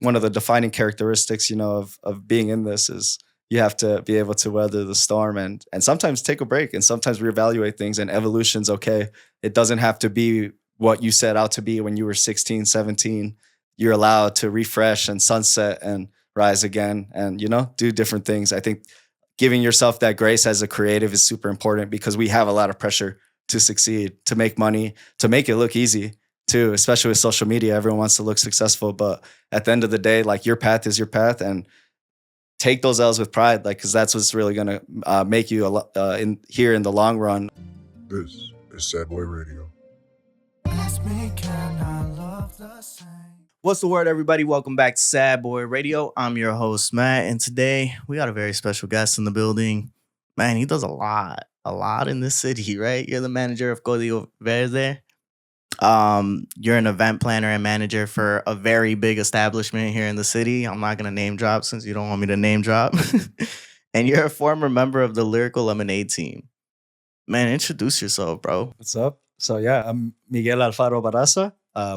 one of the defining characteristics, of being in this is you have to be able to weather the storm and sometimes take a break and sometimes reevaluate things, and evolution's okay. It doesn't have to be what you set out to be when you were 16, 17. You're allowed to refresh and sunset and rise again and, do different things. I think giving yourself that grace as a creative is super important because we have a lot of pressure to succeed, to make money, to make it look easy too, especially with social media. Everyone wants to look successful, but at the end of the day, like, your path is your path, and take those L's with pride, like, because that's what's really gonna make you in here in the long run. This is Sad Boy Radio. What's the word, everybody? Welcome back to Sad Boy Radio. I'm your host, Matt, and today we got a very special guest in the building. Man, he does a lot in this city, right? You're the manager of Código Verde. You're an event planner and manager for a very big establishment here in the city. I'm not going to name drop since you don't want me to name drop. And you're a former member of the Lyrical Lemonade team. Man, introduce yourself, bro. What's up? So yeah, I'm Miguel Alfaro Barrazza,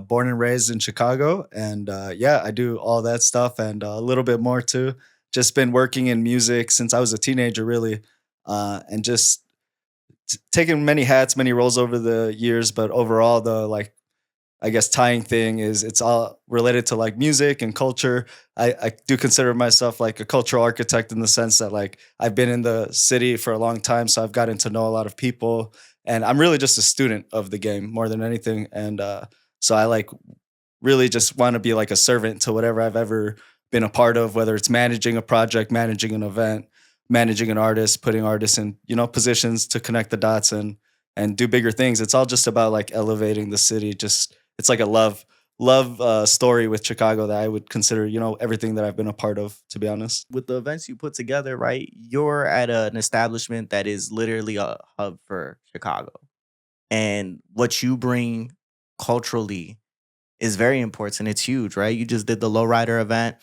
born and raised in Chicago. And I do all that stuff and a little bit more too. Just been working in music since I was a teenager, really. And just taken many hats, many roles over the years, but overall the tying thing is it's all related to like music and culture. I do consider myself like a cultural architect in the sense that like I've been in the city for a long time, so I've gotten to know a lot of people, and I'm really just a student of the game more than anything. And so I like really just want to be like a servant to whatever I've ever been a part of, whether it's managing a project, managing an event, managing an artist, putting artists in, positions to connect the dots and do bigger things. It's all just about like elevating the city. It's like a love story with Chicago that I would consider, everything that I've been a part of, to be honest. With the events you put together, right? You're at an establishment that is literally a hub for Chicago. And what you bring culturally is very important. It's huge, right? You just did the Lowrider event.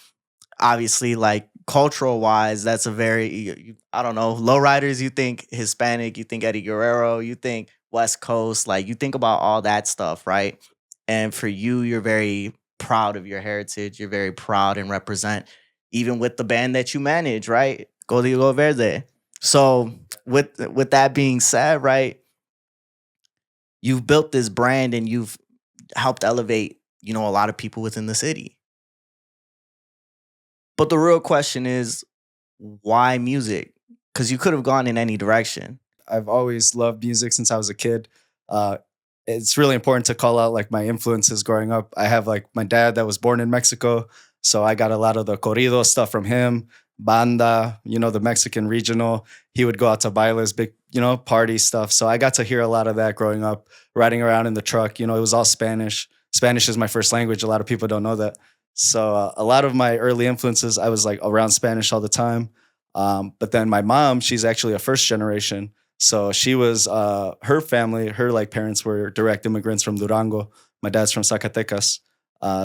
Obviously, like, cultural wise, that's a very, I don't know, lowriders, you think Hispanic, you think Eddie Guerrero, you think West Coast, like, you think about all that stuff, right? And for you, you're very proud of your heritage. You're very proud and represent, even with the band that you manage, right? Código Verde. So with that being said, right, you've built this brand and you've helped elevate, a lot of people within the city. But the real question is, why music? Because you could have gone in any direction. I've always loved music since I was a kid. It's really important to call out like my influences growing up. I have like my dad that was born in Mexico, so I got a lot of the corrido stuff from him. Banda, the Mexican regional. He would go out to bailes, big, party stuff. So I got to hear a lot of that growing up, riding around in the truck. It was all Spanish. Spanish is my first language. A lot of people don't know that. So a lot of my early influences, I was like around Spanish all the time. But then my mom, she's actually a first generation. So she was, her family, her like parents were direct immigrants from Durango. My dad's from Zacatecas.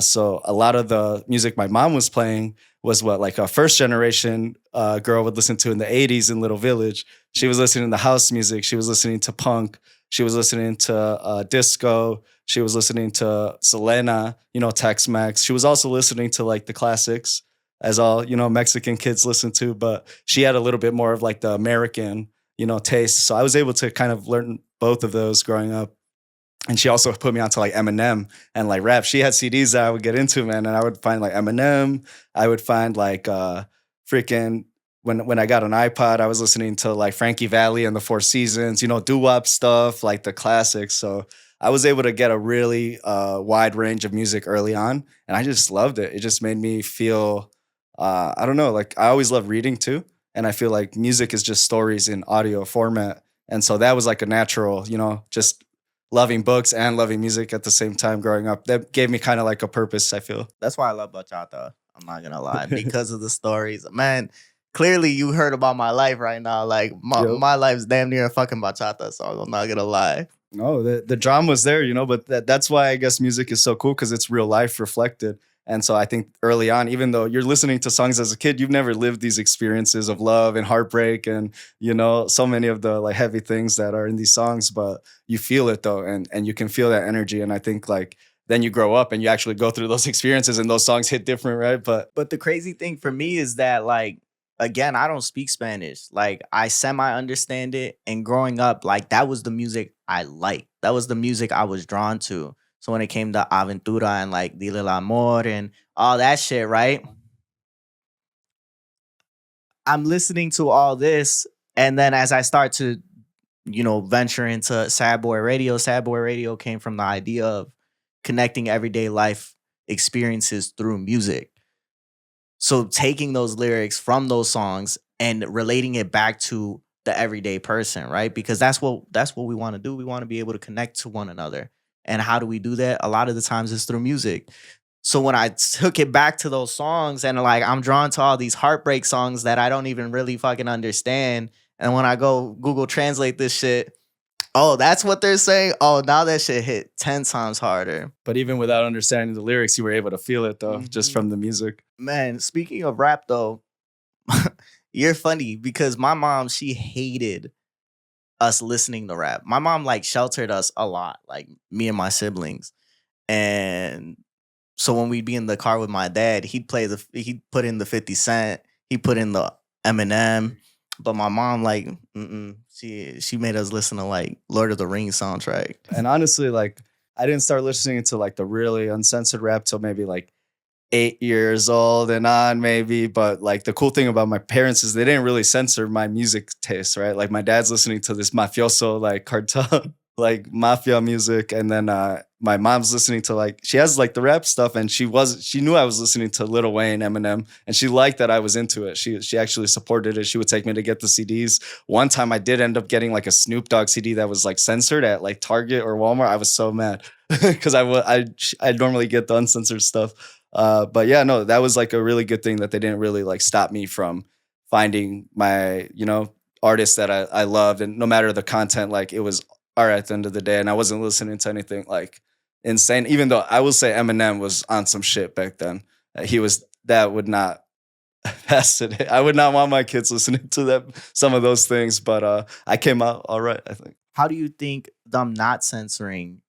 So a lot of the music my mom was playing was what like a first generation girl would listen to in the 80s in Little Village. She was listening to house music. She was listening to punk. She was listening to disco. She was listening to Selena, Tex-Mex. She was also listening to like the classics, as all, Mexican kids listen to, but she had a little bit more of like the American, taste. So I was able to kind of learn both of those growing up. And she also put me onto like Eminem and like rap. She had CDs that I would get into, man. And I would find like Eminem. I would find like freaking, when I got an iPod, I was listening to like Frankie Valli and the Four Seasons, doo-wop stuff, like the classics. So I was able to get a really wide range of music early on, and I just loved it. It just made me feel, I don't know, like I always love reading too. And I feel like music is just stories in audio format. And so that was like a natural, just loving books and loving music at the same time growing up. That gave me kind of like a purpose, I feel. That's why I love bachata. I'm not going to lie, because of the stories. Man, clearly you heard about my life right now. Like my life's damn near a fucking bachata song. I'm not going to lie. No, the drama was there, but that's why I guess music is so cool, because it's real life reflected. And so I think early on, even though you're listening to songs as a kid, you've never lived these experiences of love and heartbreak and, so many of the like heavy things that are in these songs, but you feel it though. And you can feel that energy. And I think like then you grow up and you actually go through those experiences and those songs hit different, right? But the crazy thing for me is that, like, again, I don't speak Spanish. Like, I semi understand it. And growing up, like, that was the music I liked. That was the music I was drawn to. So when it came to Aventura and like Dile el Amor and all that shit, right? I'm listening to all this. And then as I start to, venture into Sad Boy Radio came from the idea of connecting everyday life experiences through music. So taking those lyrics from those songs and relating it back to the everyday person, right? Because that's what we want to do. We want to be able to connect to one another. And how do we do that? A lot of the times it's through music. So when I took it back to those songs and like I'm drawn to all these heartbreak songs that I don't even really fucking understand. And when I go Google Translate this shit, oh, that's what they're saying. Oh, now that shit hit 10 times harder. But even without understanding the lyrics, you were able to feel it though, just from the music. Man, speaking of rap though, you're funny because my mom, she hated us listening to rap. My mom like sheltered us a lot, like me and my siblings. And so when we'd be in the car with my dad, he'd put in the 50 Cent, he put in the Eminem. But my mom, like, she made us listen to like Lord of the Rings soundtrack. And honestly, like I didn't start listening to like the really uncensored rap till maybe like 8 years old and on maybe. But like the cool thing about my parents is they didn't really censor my music taste, right? Like my dad's listening to this mafioso, like cartel, like mafia music. And then my mom's listening to like, she has like the rap stuff and she knew I was listening to Lil Wayne, Eminem, and she liked that I was into it. She actually supported it. She would take me to get the CDs. One time I did end up getting like a Snoop Dogg CD that was like censored at like Target or Walmart. I was so mad because I normally get the uncensored stuff. But yeah, no, that was like a really good thing that they didn't really like stop me from finding my, artists that I loved. And no matter the content, like it was all right at the end of the day. And I wasn't listening to anything like insane, even though I will say Eminem was on some shit back then. That would not pass it. I would not want my kids listening to some of those things, but I came out all right, I think. How do you think them not censoring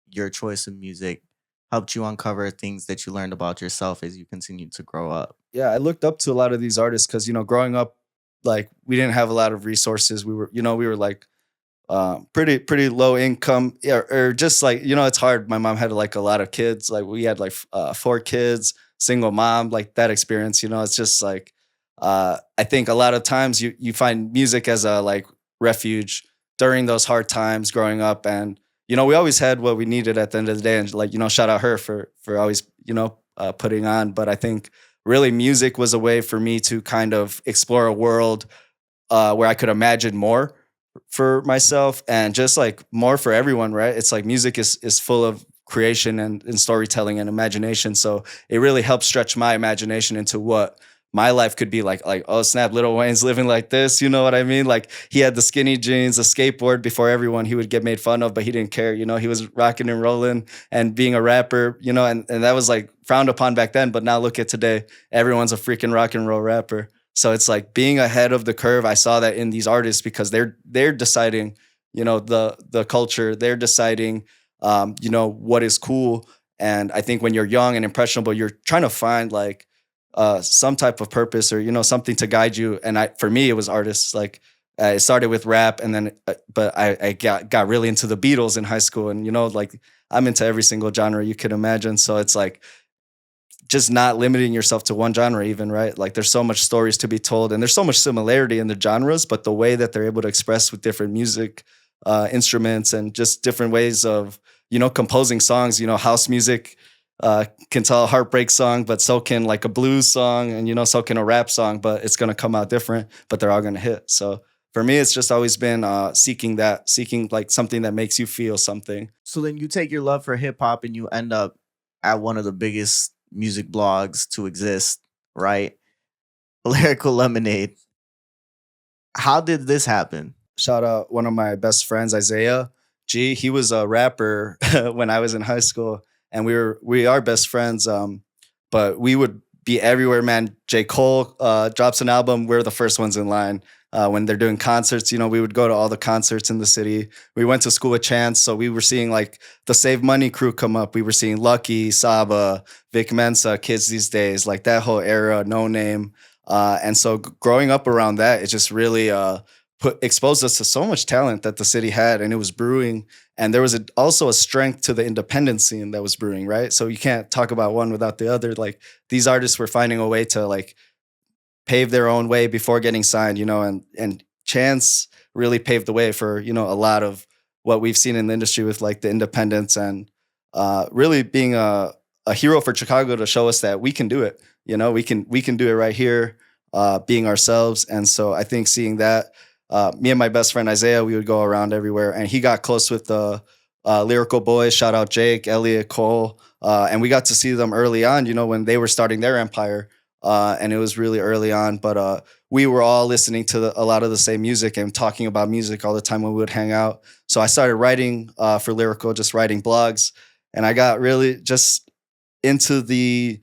your choice of music helped you uncover things that you learned about yourself as you continued to grow up? Yeah, I looked up to a lot of these artists because, growing up, like we didn't have a lot of resources. We were like pretty low income, or just like, it's hard. My mom had like a lot of kids. Like we had like 4 kids, single mom, like that experience, it's just like, I think a lot of times you find music as a like refuge during those hard times growing up. And, we always had what we needed at the end of the day. And like, shout out her for always, putting on. But I think really music was a way for me to kind of explore a world where I could imagine more for myself and just like more for everyone, right? It's like music is full of creation and storytelling and imagination. So it really helped stretch my imagination into what my life could be like, oh snap, Lil Wayne's living like this. You know what I mean? Like he had the skinny jeans, a skateboard before everyone. He would get made fun of, but he didn't care. He was rocking and rolling and being a rapper, and that was like frowned upon back then. But now look at today, everyone's a freaking rock and roll rapper. So it's like being ahead of the curve. I saw that in these artists because they're deciding, the culture. They're deciding, what is cool. And I think when you're young and impressionable, you're trying to find like some type of purpose or something to guide you. And for me, it was artists. Like it started with rap, and then but I got really into the Beatles in high school, and like I'm into every single genre you could imagine. So it's like just not limiting yourself to one genre even, right? Like there's so much stories to be told and there's so much similarity in the genres, but the way that they're able to express with different music instruments and just different ways of, composing songs, house music can tell a heartbreak song, but so can like a blues song and, so can a rap song, but it's going to come out different, but they're all going to hit. So for me, it's just always been seeking like something that makes you feel something. So then you take your love for hip hop and you end up at one of the biggest music blogs to exist, right? Lyrical Lemonade. How did this happen? Shout out one of my best friends, Isaiah G. He was a rapper when I was in high school, and we are best friends. But we would be everywhere, man. J. Cole drops an album, we're the first ones in line. when they're doing concerts. We would go to all the concerts in the city. We went to school with Chance, so we were seeing like the Save Money crew come up. We were seeing Lucky, Saba, Vic Mensa, Kids These Days, like that whole era, No Name. And so growing up around that, it just really exposed us to so much talent that the city had, and it was brewing. And there was also a strength to the independent scene that was brewing, right? So you can't talk about one without the other. Like these artists were finding a way to like pave their own way before getting signed, and Chance really paved the way for, a lot of what we've seen in the industry with like the independents, and really being a hero for Chicago to show us that we can do it. We can do it right here, being ourselves. And so I think seeing that, me and my best friend Isaiah, we would go around everywhere, and he got close with the Lyrical Boys. Shout out Jake, Elliot, Cole, and we got to see them early on. When they were starting their empire, and it was really early on. But we were all listening to a lot of the same music and talking about music all the time when we would hang out. So I started writing for Lyrical, just writing blogs, and I got really just into the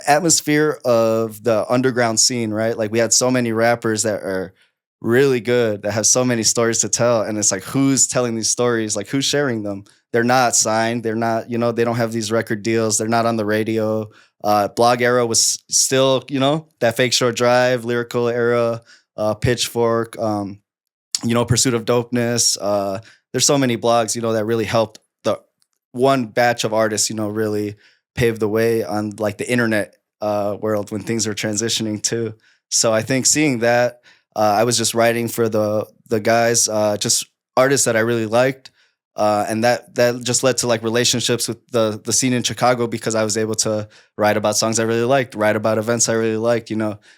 atmosphere of the underground scene, right? Like we had so many rappers that are really good, that have so many stories to tell. And it's like, who's telling these stories? Like who's sharing them? They're not signed. They're not, they don't have these record deals. They're not on the radio. Blog era was still, that Fake Short Drive, Lyrical era, Pitchfork, Pursuit of Dopeness. There's so many blogs, that really helped the one batch of artists, really pave the way on like the internet world when things were transitioning too. So I think seeing that, I was just writing for the guys, just artists that I really liked. And that just led to like relationships with the scene in Chicago, because I was able to write about songs I really liked, write about events I really liked.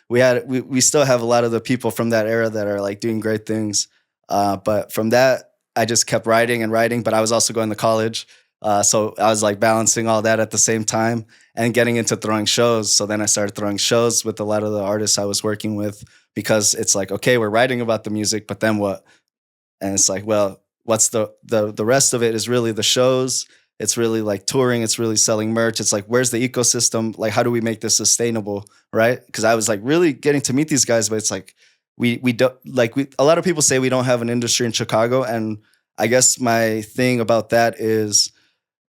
We still have a lot of the people from that era that are like doing great things. But from that, I just kept writing and writing, but I was also going to college. So I was like balancing all that at the same time and getting into throwing shows. So then I started throwing shows with a lot of the artists I was working with, because it's like, okay, we're writing about the music, but then what? And it's like, well, what's the rest of it is really the shows. It's really like touring. It's really selling merch. It's like, where's the ecosystem? Like, how do we make this sustainable? Right. Because I was like really getting to meet these guys, but it's like, we don't like, a lot of people say we don't have an industry in Chicago. And I guess my thing about that is,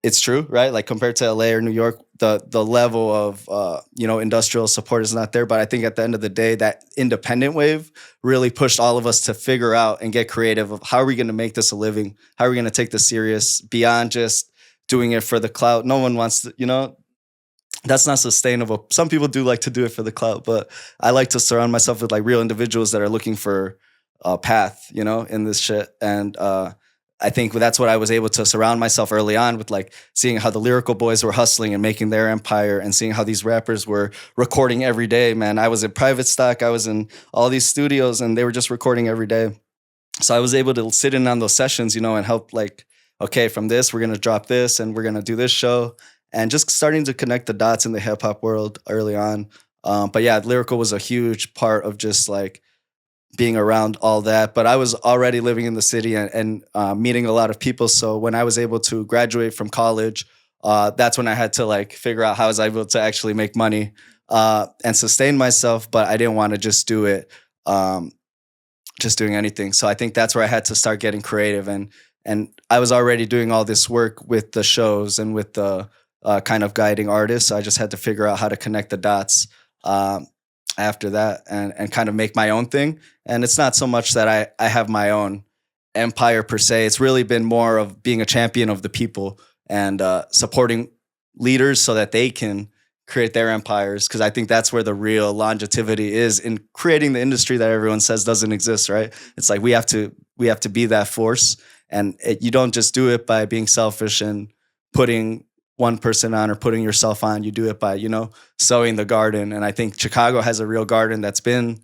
it's true, right? Like compared to LA or New York, the level of industrial support is not there. But I think at the end of the day, that independent wave really pushed all of us to figure out and get creative of how are we going to make this a living? How are we going to take this serious beyond just doing it for the clout? No one wants to, that's not sustainable. Some people do like to do it for the clout, but I like to surround myself with like real individuals that are looking for a path, in this shit. And I think that's what I was able to surround myself early on with, like seeing how the Lyrical Boys were hustling and making their empire, and seeing how these rappers were recording every day, man. I was in PVTSCK, I was in all these studios, and they were just recording every day. So I was able to sit in on those sessions, and help like, okay, from this, we're going to drop this and we're going to do this show, and just starting to connect the dots in the hip hop world early on. But yeah, Lyrical was a huge part of just like being around all that. But I was already living in the city and meeting a lot of people. So when I was able to graduate from college, that's when I had to like figure out how I was able to actually make money and sustain myself. But I didn't want to just do it, just doing anything. So I think that's where I had to start getting creative. And I was already doing all this work with the shows and with the kind of guiding artists. So I just had to figure out how to connect the dots after that and kind of make my own thing. And it's not so much that I have my own empire per se. It's really been more of being a champion of the people and supporting leaders so that they can create their empires. Because I think that's where the real longevity is in creating the industry that everyone says doesn't exist, right? It's like we have to be that force. And you don't just do it by being selfish and putting one person on or putting yourself on. You do it by, sowing the garden. And I think Chicago has a real garden that's been,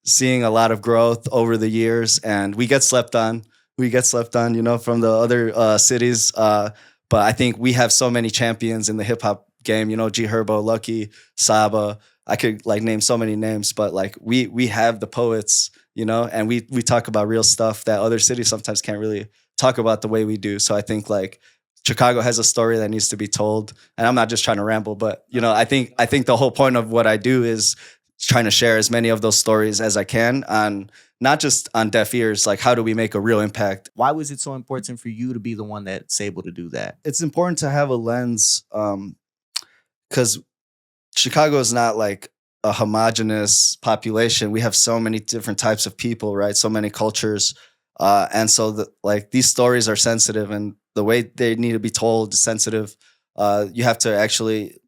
seeing a lot of growth over the years. And we get slept on. From the other cities. But I think we have so many champions in the hip hop game, G Herbo, Lucky, Saba. I could like name so many names, but like we have the poets, and we talk about real stuff that other cities sometimes can't really talk about the way we do. So I think like Chicago has a story that needs to be told. And I'm not just trying to ramble, but I think the whole point of what I do is trying to share as many of those stories as I can on not just on deaf ears. Like, how do we make a real impact? Why was it so important for you to be the one that's able to do that? It's important to have a lens, because Chicago is not like a homogenous population. We have so many different types of people, right? So many cultures. And so like these stories are sensitive, and the way they need to be told is sensitive. You have to actually,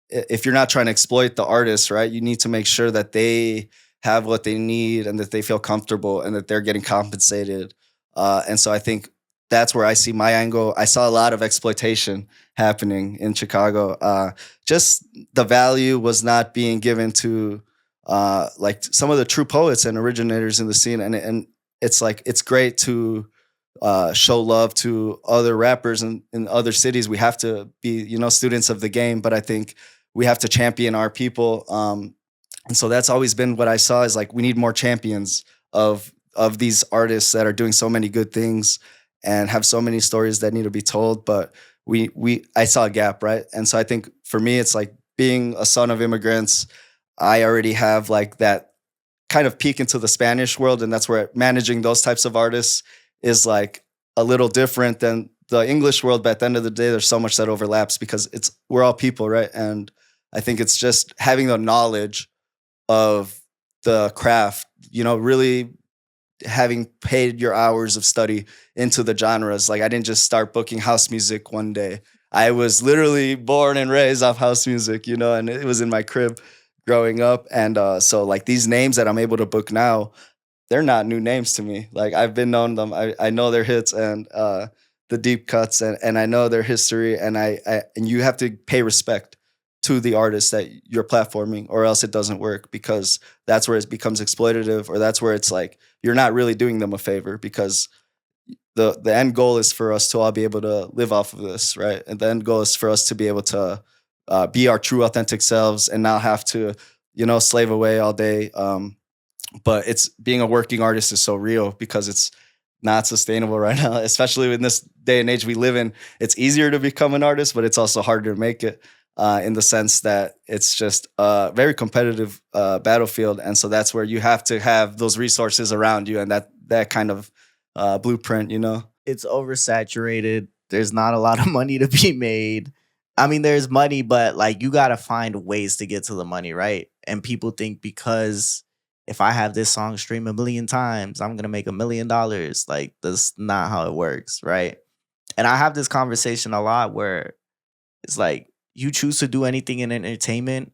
if you're not trying to exploit the artist, right, you need to make sure that they have what they need and that they feel comfortable and that they're getting compensated. And so I think that's where I see my angle. I saw a lot of exploitation happening in Chicago. Just the value was not being given to like some of the true poets and originators in the scene. And it's like, it's great to show love to other rappers in other cities. We have to be, you know, students of the game, but I think we have to champion our people. And so that's always been what I saw, is like, we need more champions of these artists that are doing so many good things and have so many stories that need to be told. But I saw a gap, right? And so I think for me, it's like, being a son of immigrants, I already have like that kind of peek into the Spanish world. And that's where managing those types of artists is like a little different than the English world. But at the end of the day, there's so much that overlaps because we're all people, right? And I think it's just having the knowledge of the craft, you know, really having paid your hours of study into the genres. Like, I didn't just start booking house music one day. I was literally born and raised off house music, you know, and it was in my crib growing up. And so like these names that I'm able to book now, they're not new names to me. Like, I've been known them. I know their hits and the deep cuts, and I know their history. And and you have to pay respect to the artist that you're platforming, or else it doesn't work, because that's where it becomes exploitative, or that's where it's like, you're not really doing them a favor, because the end goal is for us to all be able to live off of this, right? And the end goal is for us to be able to be our true authentic selves and not have to, you know, slave away all day. But it's, being a working artist is so real, because it's not sustainable right now, especially in this day and age we live in. It's easier to become an artist, but it's also harder to make it, in the sense that it's just a very competitive battlefield. And so that's where you have to have those resources around you, and that kind of blueprint, you know? It's oversaturated. There's not a lot of money to be made. I mean, there's money, but like, you got to find ways to get to the money, right? And people think, because if I have this song stream 1 million times, I'm going to make $1 million. Like, that's not how it works, right? And I have this conversation a lot where it's like, you choose to do anything in entertainment,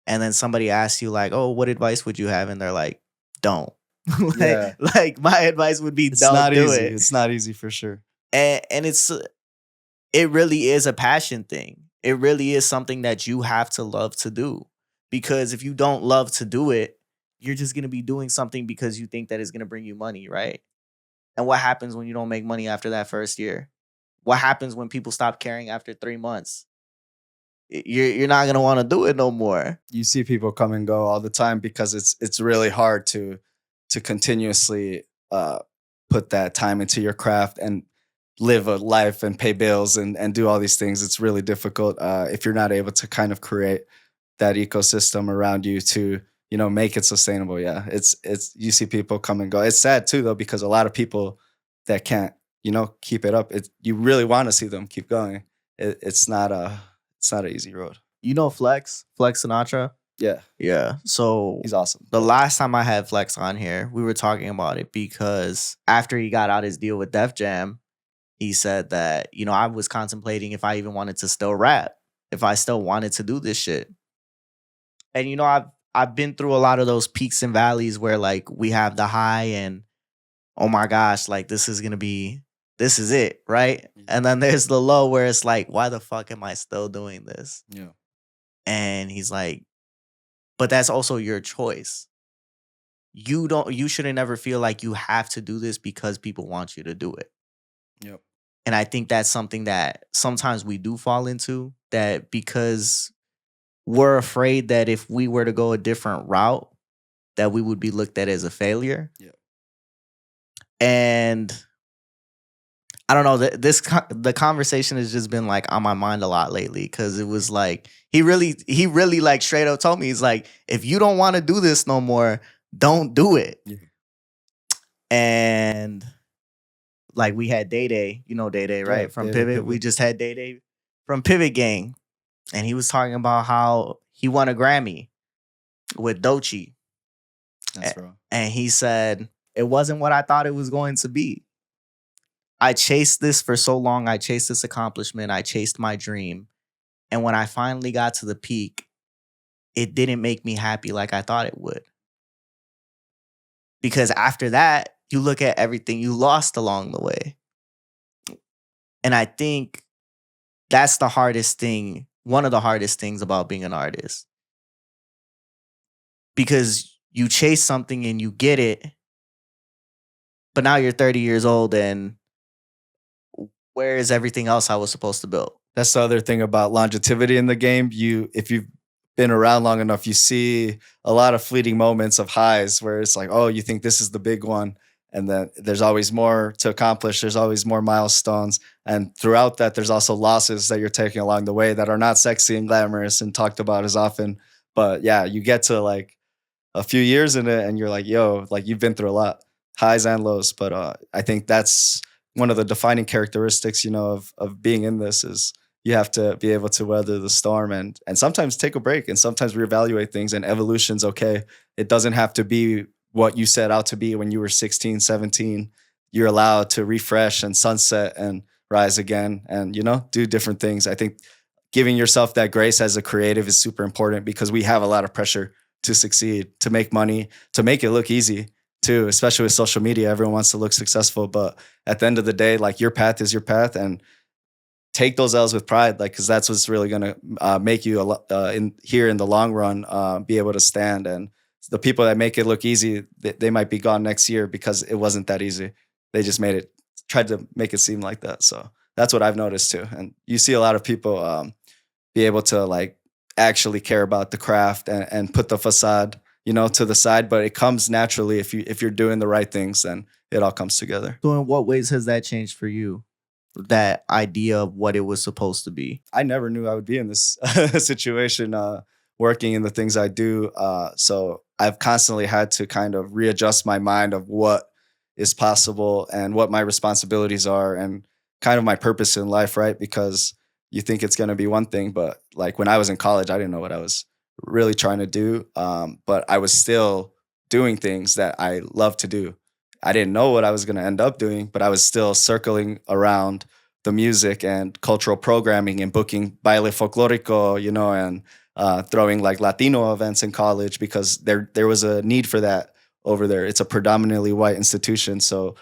and then somebody asks you like, oh, what advice would you have? And they're like, don't. Yeah. like my advice would be, It's don't not do easy. it. It's not easy for sure. And it really is a passion thing. It really is something that you have to love to do. Because if you don't love to do it, you're just going to be doing something because you think that it's going to bring you money, right? And what happens when you don't make money after that first year? What happens when people stop caring after 3 months? You're not going to want to do it no more. You see people come and go all the time, because it's really hard to continuously put that time into your craft and live a life and pay bills and do all these things. It's really difficult if you're not able to kind of create that ecosystem around you to, you know, make it sustainable. Yeah, it's you see people come and go. It's sad too, though, because a lot of people that can't, you know, keep it up. You really want to see them keep going. It's not an easy road. You know Flex Sinatra? Yeah, Yeah. So he's awesome. the last time I had Flex on here, we were talking about it because after he got out his deal with Def Jam, he said that, you know, I was contemplating if I even wanted to still rap, if I still wanted to do this shit. And, you know, I've been through a lot of those peaks and valleys where like we have the high and, oh my gosh, like this is it, right? Mhm. And then there's the low where it's like, why the fuck am I still doing this? Yeah. And he's like, but that's also your choice. You shouldn't ever feel like you have to do this because people want you to do it. Yep. And I think that's something that sometimes we do fall into, that because we're afraid that if we were to go a different route, that we would be looked at as a failure. Yeah. And I don't know. The conversation has just been like on my mind a lot lately because it was like he really like straight up told me, he's like, if you don't want to do this no more, don't do it. Yeah. And like we had Day Day, you know Day Day, right? Yeah, From Day Day, Pivot. We just had Day Day from Pivot Gang, and he was talking about how he won a Grammy with Doechii. That's wrong. And he said, it wasn't what I thought it was going to be. I chased this for so long. I chased this accomplishment. I chased my dream. And when I finally got to the peak, it didn't make me happy like I thought it would. Because after that, you look at everything you lost along the way. And I think that's the hardest thing, one of the hardest things about being an artist. Because you chase something and you get it, but now you're 30 years old and where is everything else I was supposed to build? That's the other thing about longevity in the game. If you've been around long enough, you see a lot of fleeting moments of highs where it's like, oh, you think this is the big one. And then there's always more to accomplish. There's always more milestones. And throughout that, there's also losses that you're taking along the way that are not sexy and glamorous and talked about as often. But yeah, you get to like a few years in it and you're like, yo, like you've been through a lot, highs and lows. But I think that's one of the defining characteristics, of being in this is you have to be able to weather the storm and sometimes take a break and sometimes reevaluate things, and evolution's okay. It doesn't have to be what you set out to be when you were 16, 17. You're allowed to refresh and sunset and rise again and, do different things. I think giving yourself that grace as a creative is super important because we have a lot of pressure to succeed, to make money, to make it look easy too, especially with social media. Everyone wants to look successful, but at the end of the day, like your path is your path, and take those L's with pride, like, because that's what's really going to make you in the long run be able to stand. And the people that make it look easy, they might be gone next year because it wasn't that easy. They just tried to make it seem like that. So that's what I've noticed too. And you see a lot of people be able to like actually care about the craft and put the facade, to the side, but it comes naturally if you're doing the right things, then it all comes together. So in what ways has that changed for you? That idea of what it was supposed to be? I never knew I would be in this situation, working in the things I do. So I've constantly had to kind of readjust my mind of what is possible and what my responsibilities are and kind of my purpose in life, right? Because you think it's going to be one thing, but like when I was in college, I didn't know what I was really trying to do. But I was still doing things that I love to do. I didn't know what I was going to end up doing, but I was still circling around the music and cultural programming and booking baile folklorico, and throwing like Latino events in college because there was a need for that over there. It's a predominantly white institution. So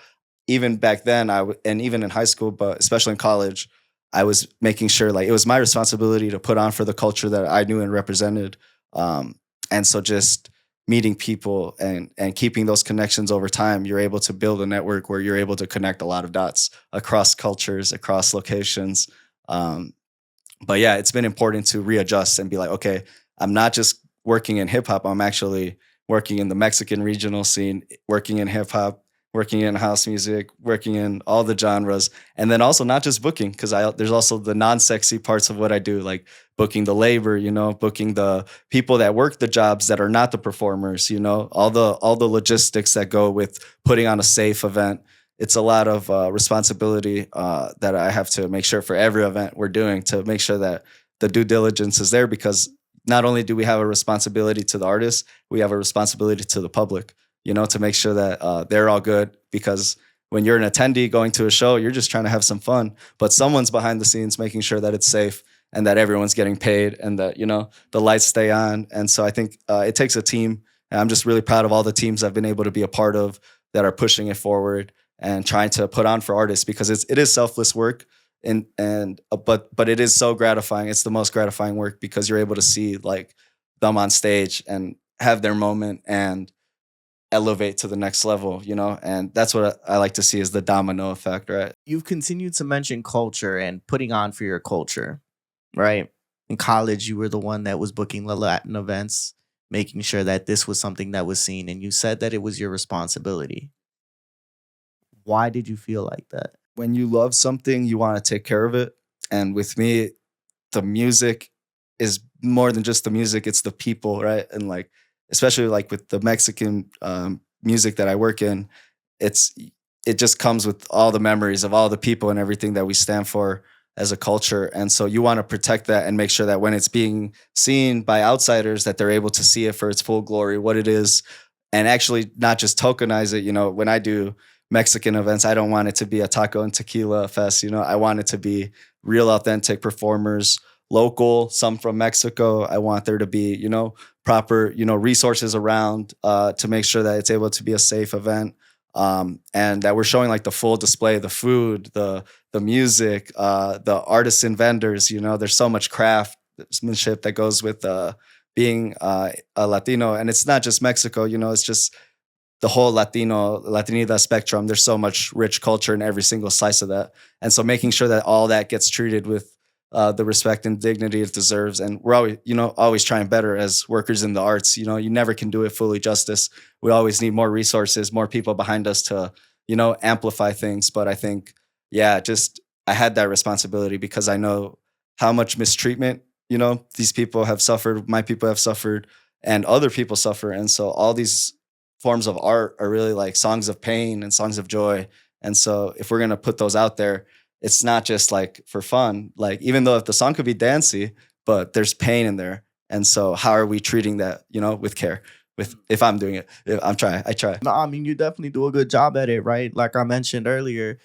even back then, and even in high school, but especially in college, I was making sure like it was my responsibility to put on for the culture that I knew and represented. And so just meeting people and keeping those connections over time, you're able to build a network where you're able to connect a lot of dots across cultures, across locations. But yeah, it's been important to readjust and be like, okay, I'm not just working in hip hop. I'm actually working in the Mexican regional scene, working in hip hop, working in house music, working in all the genres, and then also not just booking, because there's also the non-sexy parts of what I do, like booking the labor, booking the people that work the jobs that are not the performers, all the logistics that go with putting on a safe event. It's a lot of responsibility that I have to make sure for every event we're doing to make sure that the due diligence is there, because not only do we have a responsibility to the artists, we have a responsibility to the public, to make sure that they're all good. Because when you're an attendee going to a show, you're just trying to have some fun, but someone's behind the scenes making sure that it's safe and that everyone's getting paid and that, the lights stay on. And so I think it takes a team. And I'm just really proud of all the teams I've been able to be a part of that are pushing it forward and trying to put on for artists, because it is selfless work. But it is so gratifying. It's the most gratifying work because you're able to see like them on stage and have their moment and elevate to the next level, and that's what I like to see is the domino effect, right? You've continued to mention culture and putting on for your culture, right? In college, you were the one that was booking the Latin events, making sure that this was something that was seen, and you said that it was your responsibility. Why did you feel like that? when you love something, you want to take care of it. And with me, the music is more than just the music, it's the people, right? And like, especially like with the Mexican music that I work in, it's it just comes with all the memories of all the people and everything that we stand for as a culture. And so you want to protect that and make sure that when it's being seen by outsiders, that they're able to see it for its full glory, what it is, and actually not just tokenize it. You know, when I do Mexican events, I don't want it to be a taco and tequila fest. You know, I want it to be real authentic performers, local, some from Mexico. I want there to be, you know, proper, you know, resources around to make sure that it's able to be a safe event. And that we're showing like the full display, the food, the music, the artisan vendors. You know, there's so much craftsmanship that goes with being a Latino, and it's not just Mexico. You know, it's just the whole Latinidad spectrum. There's so much rich culture in every single slice of that, and so making sure that all that gets treated with the respect and dignity it deserves. And we're always, you know, always trying better as workers in the arts. You know, you never can do it fully justice. We always need more resources, more people behind us to, you know, amplify things. But I think, yeah, just I had that responsibility because I know how much mistreatment, you know, these people have suffered, my people have suffered, and other people suffer. And so all these forms of art are really like songs of pain and songs of joy. And so if we're going to put those out there, it's not just like for fun. Like, even though if the song could be dancey, but there's pain in there. And so how are we treating that, you know, with care? With if I'm doing it, I try. No, I mean, you definitely do a good job at it, right? Like I mentioned earlier,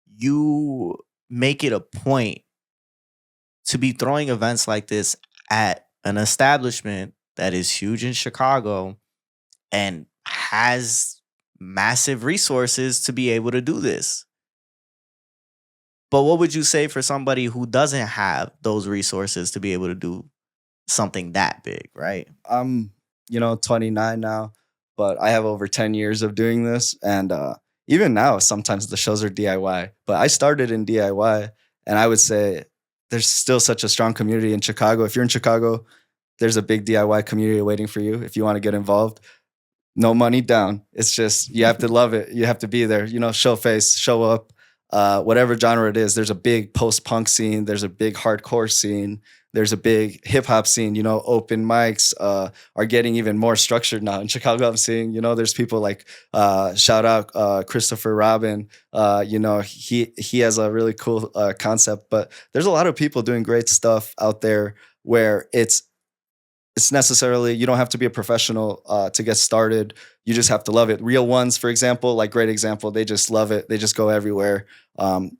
you make it a point to be throwing events like this at an establishment that is huge in Chicago and has massive resources to be able to do this. But what would you say for somebody who doesn't have those resources to be able to do something that big, right? I'm, you know, 29 now, but I have over 10 years of doing this. And even now, sometimes the shows are DIY, but I started in DIY, and I would say there's still such a strong community in Chicago. If you're in Chicago, there's a big DIY community waiting for you if you want to get involved. No money down. It's just, you have to love it. You have to be there, you know, show face, show up. Whatever genre it is, there's a big post-punk scene, there's a big hardcore scene, there's a big hip-hop scene. You know, open mics are getting even more structured now in Chicago. I'm seeing, you know, there's people like shout out Christopher Robin. You know, he has a really cool concept. But there's a lot of people doing great stuff out there where it's necessarily, you don't have to be a professional to get started. You just have to love it. Real Ones, for example, like great example, they just love it. They just go everywhere,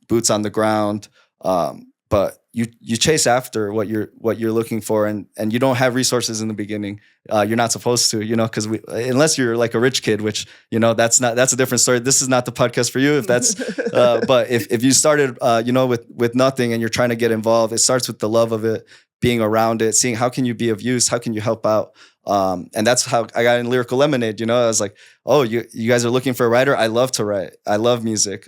boots on the ground. But you chase after what you're looking for, and you don't have resources in the beginning. You're not supposed to, you know, because unless you're like a rich kid, which, you know, that's a different story. This is not the podcast for you if that's. But if you started, you know, with nothing and you're trying to get involved, it starts with the love of it, being around it, seeing how can you be of use, how can you help out. And that's how I got in Lyrical Lemonade. You know, I was like, oh, you guys are looking for a writer? I love to write. I love music.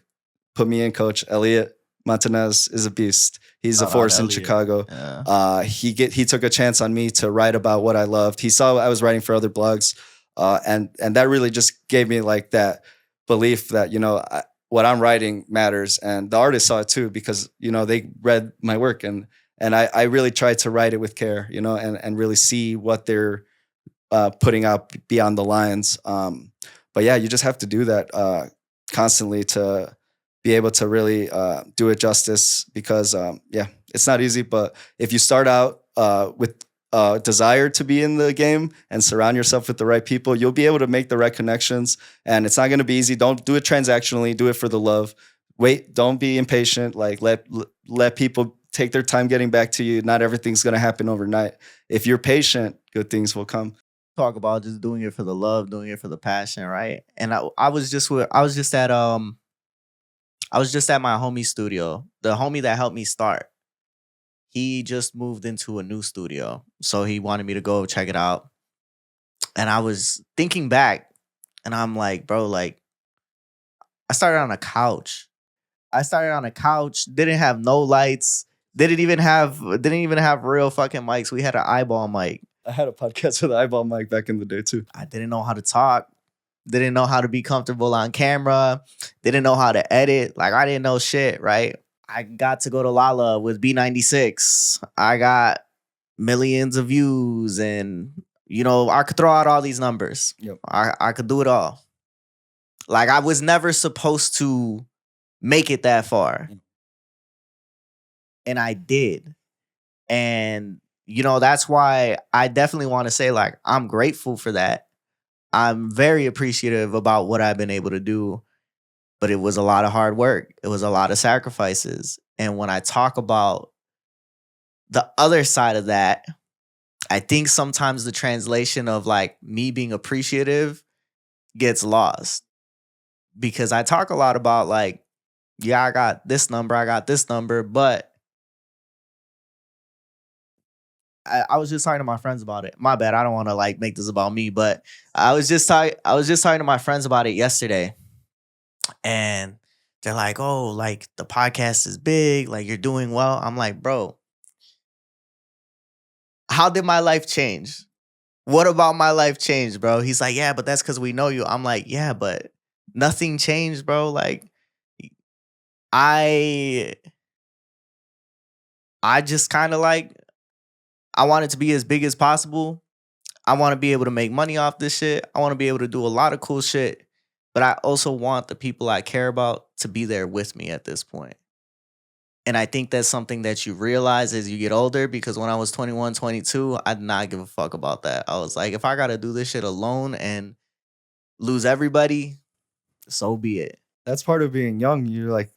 Put me in, coach. Elliot Montanez is a beast. He's a force in Chicago. Yeah. He took a chance on me to write about what I loved. He saw I was writing for other blogs. And that really just gave me like that belief that, you know, what I'm writing matters. And the artists saw it too, because, you know, they read my work, and I really tried to write it with care, you know, and really see what they're putting out beyond the lines. But yeah, you just have to do that constantly to be able to really do it justice, because yeah, it's not easy. But if you start out with desire to be in the game and surround yourself with the right people, you'll be able to make the right connections. And it's not going to be easy. Don't do it transactionally. Do it for the love. Wait, don't be impatient. Like let people take their time getting back to you. Not everything's going to happen overnight. If you're patient, good things will come. Talk about just doing it for the love, doing it for the passion, right? And I was just at my homie's studio. The homie that helped me start, he just moved into a new studio, so he wanted me to go check it out. And I was thinking back, and I'm like, bro, like I started on a couch. Didn't have no lights. Didn't even have real fucking mics. We had an eyeball mic. I had a podcast with an eyeball mic back in the day too. I didn't know how to talk. didn't know how to be comfortable on camera, didn't know how to edit. Like I didn't know shit, right? I got to go to Lala with B96. I got millions of views and I could throw out all these numbers. Yep. I could do it all. Like I was never supposed to make it that far. And I did. And that's why I definitely want to say like I'm grateful for that. I'm very appreciative about what I've been able to do, but it was a lot of hard work. It was a lot of sacrifices. And when I talk about the other side of that, I think sometimes the translation of like me being appreciative gets lost because I talk a lot about like, yeah, I got this number, but I was just talking to my friends about it. My bad. I don't want to like make this about me, but I was just talking to my friends about it yesterday. And they're like, "Oh, like the podcast is big, like you're doing well." I'm like, "Bro, how did my life change? What about my life changed, bro?" He's like, "Yeah, but that's cuz we know you." I'm like, "Yeah, but nothing changed, bro. Like I just kind of like I want it to be as big as possible. I want to be able to make money off this shit. I want to be able to do a lot of cool shit. But I also want the people I care about to be there with me at this point." And I think that's something that you realize as you get older because when I was 21, 22, I did not give a fuck about that. I was like, if I got to do this shit alone and lose everybody, so be it. That's part of being young. You're like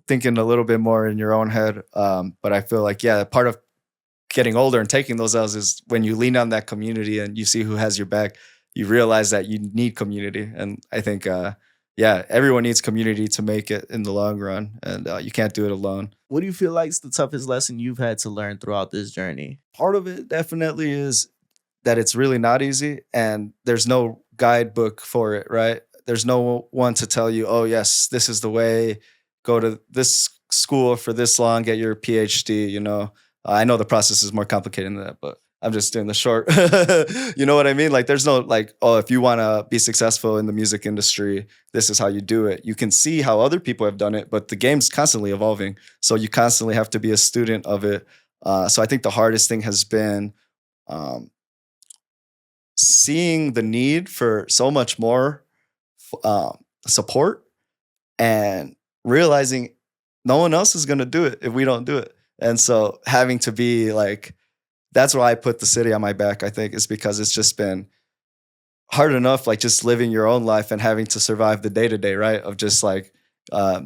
thinking a little bit more in your own head. But I feel like, yeah, part of getting older and taking those L's is when you lean on that community and you see who has your back, you realize that you need community. And I think, yeah, everyone needs community to make it in the long run. And you can't do it alone. What do you feel like is the toughest lesson you've had to learn throughout this journey? Part of it definitely is that it's really not easy and there's no guidebook for it, right? There's no one to tell you, oh, yes, this is the way, go to this school for this long, get your PhD, I know the process is more complicated than that, but I'm just doing the short. You know what I mean? Like there's no like, oh, if you want to be successful in the music industry, this is how you do it. You can see how other people have done it, but the game's constantly evolving. So you constantly have to be a student of it. So I think the hardest thing has been seeing the need for so much more support and realizing no one else is going to do it if we don't do it. And so having to be like, that's why I put the city on my back, I think, is because it's just been hard enough, like just living your own life and having to survive the day-to-day, right? Of just like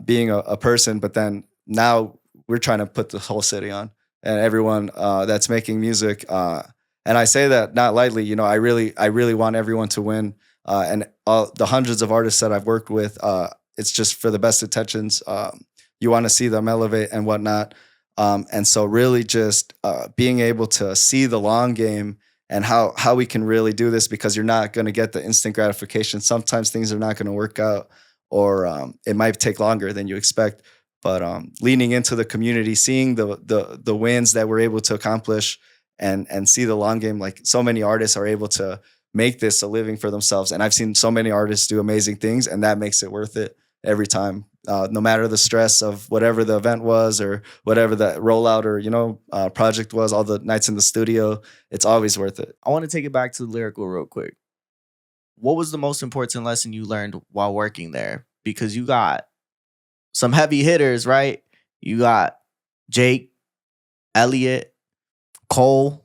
being a person. But then now we're trying to put the whole city on and everyone that's making music. And I say that not lightly, I really want everyone to win. And the hundreds of artists that I've worked with, it's just for the best intentions. You want to see them elevate and whatnot. And so really just being able to see the long game and how we can really do this, because you're not going to get the instant gratification. Sometimes things are not going to work out, or it might take longer than you expect. But leaning into the community, seeing the wins that we're able to accomplish and see the long game, like so many artists are able to make this a living for themselves. And I've seen so many artists do amazing things, and that makes it worth it every time. No matter the stress of whatever the event was or whatever the rollout or, project was, all the nights in the studio, it's always worth it. I want to take it back to Lyrical real quick. What was the most important lesson you learned while working there? Because you got some heavy hitters, right? You got Jake, Elliot, Cole.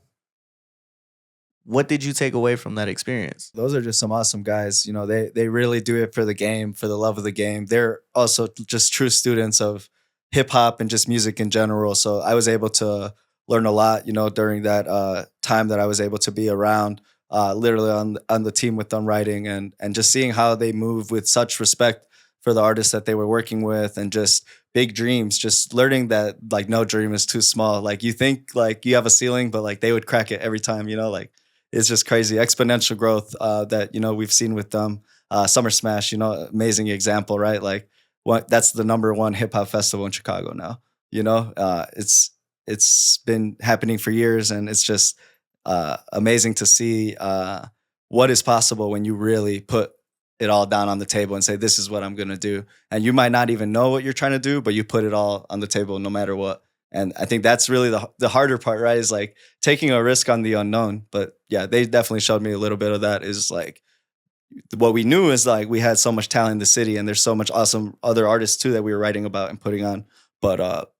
What did you take away from that experience? Those are just some awesome guys. They really do it for the game, for the love of the game. They're also just true students of hip hop and just music in general. So I was able to learn a lot, during that time that I was able to be around, literally on the team with them writing and just seeing how they move with such respect for the artists that they were working with, and just big dreams, just learning that like no dream is too small. Like you think like you have a ceiling, but like they would crack it every time, like. It's just crazy exponential growth that we've seen with them. Summer Smash, amazing example, right? Like that's the #1 hip hop festival in Chicago now. It's been happening for years, and it's just amazing to see what is possible when you really put it all down on the table and say, this is what I'm going to do. And you might not even know what you're trying to do, but you put it all on the table no matter what. And I think that's really the harder part, right? Is like taking a risk on the unknown. But yeah, they definitely showed me a little bit of that. Is like what we knew is like we had so much talent in the city, and there's so much awesome other artists too that we were writing about and putting on. But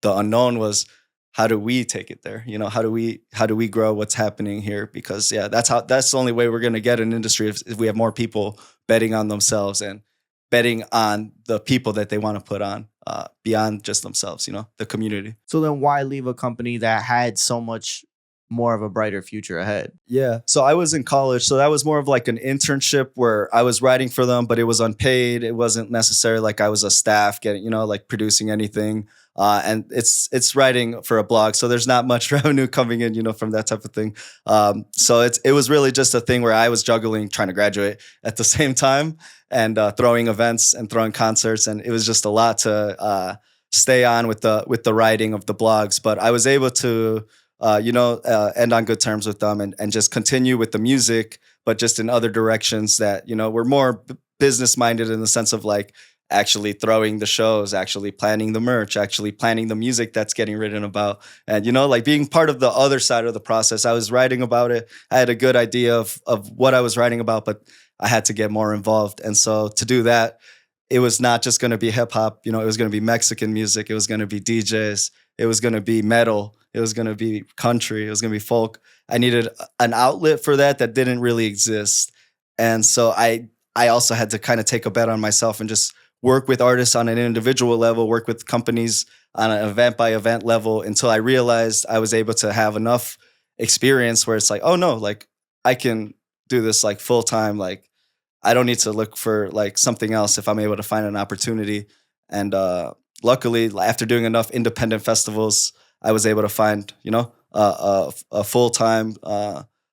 the unknown was, how do we take it there? You know, how do we grow what's happening here? Because yeah, that's the only way we're going to get an industry if we have more people betting on themselves and betting on the people that they want to put on beyond just themselves, you know, the community. So then why leave a company that had so much more of a brighter future ahead? Yeah. So I was in college. So that was more of like an internship where I was writing for them, but it was unpaid. It wasn't necessarily like I was a staff getting, you know, like producing anything. And it's writing for a blog. So there's not much revenue coming in, you know, from that type of thing. So it was really just a thing where I was juggling trying to graduate at the same time and throwing events and throwing concerts. And it was just a lot to stay on with the writing of the blogs. But I was able to end on good terms with them and just continue with the music, but just in other directions that, you know, were more business minded in the sense of like actually throwing the shows, actually planning the merch, actually planning the music that's getting written about. And, you know, like being part of the other side of the process. I was writing about it. I had a good idea of what I was writing about, but I had to get more involved. And so to do that, it was not just going to be hip hop, you know, it was going to be Mexican music. It was going to be DJs. It was going to be metal. It was going to be country. It was going to be folk. I needed an outlet for that didn't really exist. And so I also had to kind of take a bet on myself and just work with artists on an individual level, work with companies on an event by event level until I realized I was able to have enough experience where it's like, oh no, like I can do this like full time. Like I don't need to look for like something else if I'm able to find an opportunity. And luckily, after doing enough independent festivals, I was able to find, you know, a full time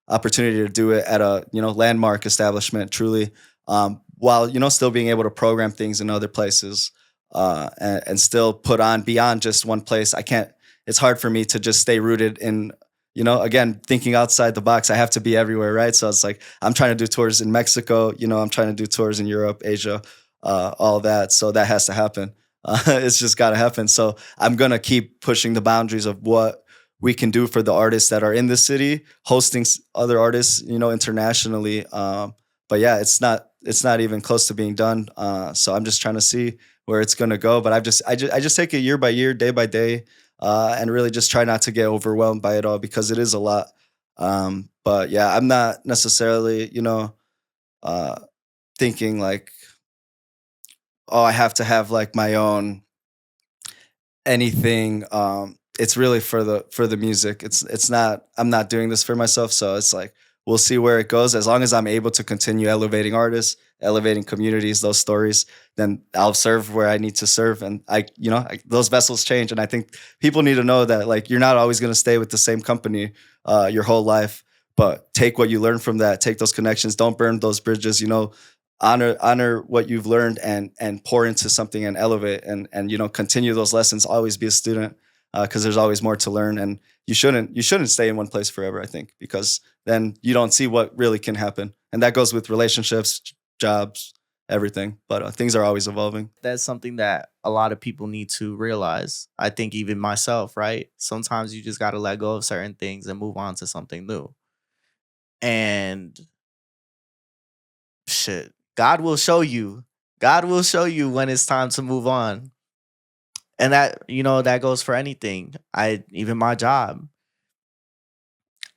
opportunity to do it at a, you know, landmark establishment. Truly, while, you know, still being able to program things in other places and still put on beyond just one place. I can't. It's hard for me to just stay rooted in, you know, again, thinking outside the box. I have to be everywhere, right? So it's like I'm trying to do tours in Mexico. You know, I'm trying to do tours in Europe, Asia, all that. So that has to happen. It's just got to happen. So I'm going to keep pushing the boundaries of what we can do for the artists that are in the city, hosting other artists, you know, internationally. But yeah, it's not even close to being done. So I'm just trying to see where it's going to go. But I just take it year by year, day by day, and really just try not to get overwhelmed by it all because it is a lot. But yeah, I'm not necessarily, you know, thinking like, oh, I have to have like my own anything. It's really for the music. It's not, I'm not doing this for myself. So it's like, we'll see where it goes. As long as I'm able to continue elevating artists, elevating communities, those stories, then I'll serve where I need to serve. And those vessels change. And I think people need to know that like, you're not always going to stay with the same company your whole life, but take what you learn from that, take those connections, don't burn those bridges, you know, honor what you've learned and pour into something and elevate and you know, continue those lessons, always be a student because there's always more to learn. And you shouldn't stay in one place forever, I think, because then you don't see what really can happen. And that goes with relationships, jobs, everything. But things are always evolving. That's something that a lot of people need to realize. I think even myself, right? Sometimes you just got to let go of certain things and move on to something new. And shit, God will show you. God will show you when it's time to move on. And that, you know, that goes for anything. Even my job.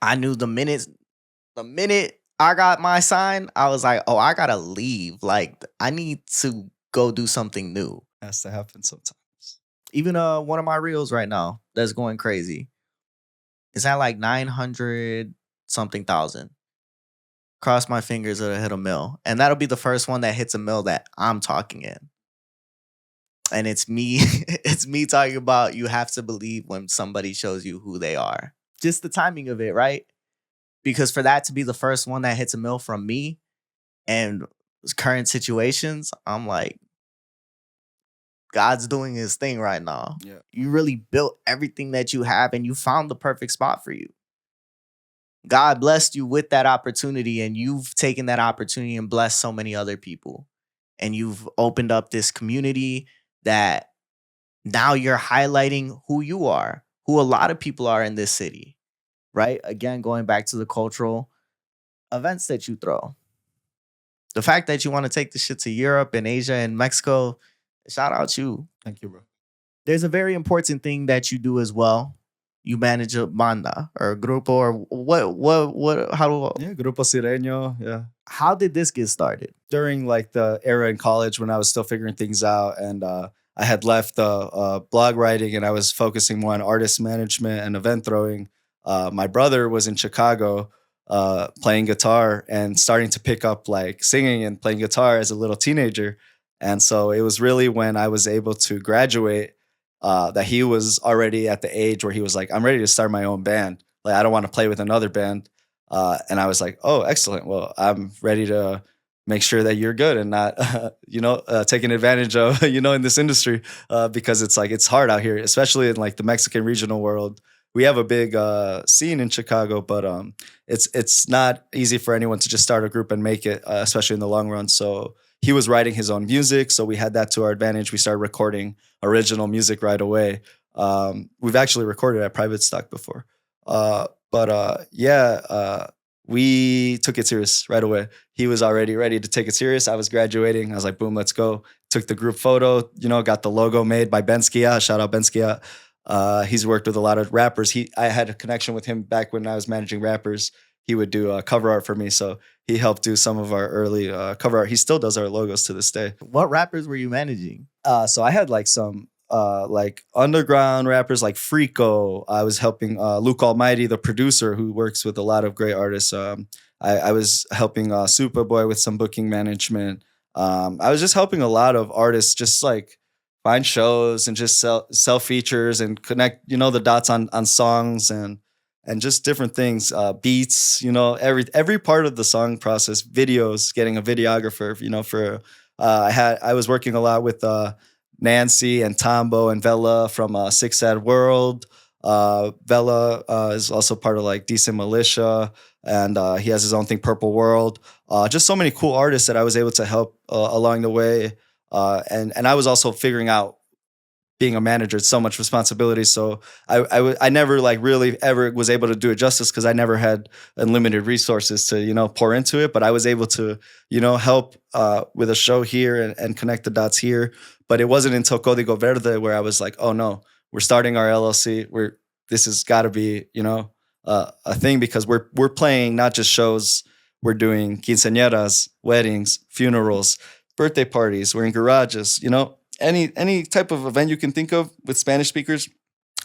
I knew the minute I got my sign, I was like, oh, I gotta leave. Like, I need to go do something new. Has to happen sometimes. Even one of my reels right now that's going crazy. It's at like 900 something thousand. Cross my fingers it'll hit a mill. And that'll be the first one that hits a mill that I'm talking in. And it's me, it's me talking about you have to believe when somebody shows you who they are. Just the timing of it, right? Because for that to be the first one that hits a mill from me and current situations, I'm like, God's doing his thing right now. Yeah. You really built everything that you have and you found the perfect spot for you. God blessed you with that opportunity, and you've taken that opportunity and blessed so many other people. And you've opened up this community that now you're highlighting who you are, who a lot of people are in this city, right? Again, going back to the cultural events that you throw. The fact that you want to take this shit to Europe and Asia and Mexico, shout out you. Thank you, bro. There's a very important thing that you do as well. You manage a banda or a grupo or Yeah, Grupo Sireño. Yeah. how did this get started? During like the era in college when I was still figuring things out, and I had left blog writing and I was focusing more on artist management and event throwing. My brother was in Chicago playing guitar and starting to pick up like singing and playing guitar as a little teenager. And so it was really when I was able to graduate that he was already at the age where he was like, I'm ready to start my own band. Like, I don't want to play with another band. And I was like, oh, excellent. Well, I'm ready to make sure that you're good and not, taking advantage of, in this industry, because it's like, it's hard out here, especially in like the Mexican regional world. We have a big scene in Chicago, but it's not easy for anyone to just start a group and make it, especially in the long run. So he was writing his own music, so we had that to our advantage. We started recording original music right away. We've actually recorded at PVTSCK before. We took it serious right away. He was already ready to take it serious. I was graduating. I was like, boom, let's go. Took the group photo, got the logo made by Ben Skia. Shout out Ben Skia. He's worked with a lot of rappers. I had a connection with him back when I was managing rappers. He would do cover art for me. So he helped do some of our early cover art. He still does our logos to this day. What rappers were you managing? So I had like some like underground rappers like Frico. I was helping Luke Almighty, the producer who works with a lot of great artists. I was helping Superboy with some booking management. I was just helping a lot of artists just like find shows and just sell features and connect, the dots on songs and just different things, beats, every part of the song process, videos, getting a videographer, I was working a lot with Nancy and Tombo and Vela from Six Sad World. Vela is also part of like Decent Militia, and he has his own thing, Purple World. Just so many cool artists that I was able to help along the way. And I was also figuring out being a manager, it's so much responsibility. So I never like really ever was able to do it justice because I never had unlimited resources to, pour into it. But I was able to, help with a show here and connect the dots here. But it wasn't until Código Verde where I was like, oh no, we're starting our LLC. This has got to be, a thing because we're playing not just shows, we're doing quinceañeras, weddings, funerals, birthday parties. We're in garages, any type of event you can think of with Spanish speakers,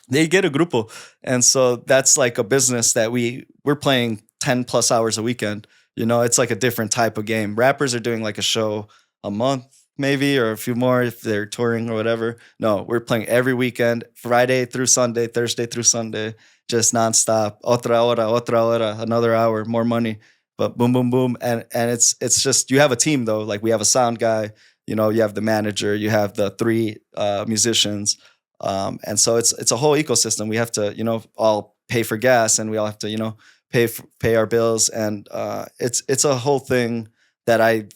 they get a grupo. And so that's like a business that we're playing 10 plus hours a weekend. It's like a different type of game. Rappers are doing like a show a month maybe, or a few more if they're touring or whatever. No, we're playing every weekend, Friday through Sunday, Thursday through Sunday, just nonstop. Otra hora, another hour, more money. But boom, boom, boom. And it's just, you have a team though. Like we have a sound guy, you have the manager, you have the three musicians. And so it's a whole ecosystem. We have to, all pay for gas and we all have to, pay our bills. And it's a whole thing that I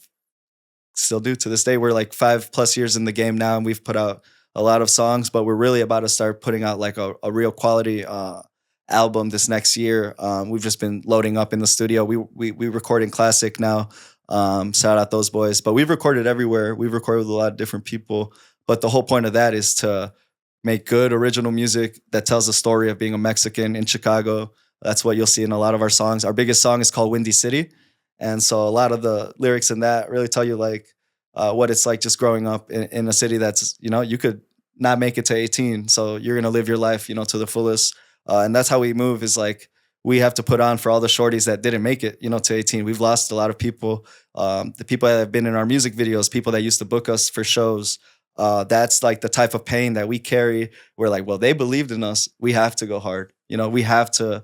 still do to this day. We're like 5+ years in the game now and we've put out a lot of songs, but we're really about to start putting out like a real quality album this next year. We've just been loading up in the studio. We record in Classic now. Shout out those boys. But we've recorded everywhere. We've recorded with a lot of different people. But the whole point of that is to make good original music that tells the story of being a Mexican in Chicago. That's what you'll see in a lot of our songs. Our biggest song is called Windy City. And so a lot of the lyrics in that really tell you like what it's like just growing up in a city that's, you could not make it to 18. So you're going to live your life, to the fullest. And that's how we move is like, we have to put on for all the shorties that didn't make it, to 18. We've lost a lot of people. The people that have been in our music videos, people that used to book us for shows. That's like the type of pain that we carry. We're like, well, they believed in us. We have to go hard. We have to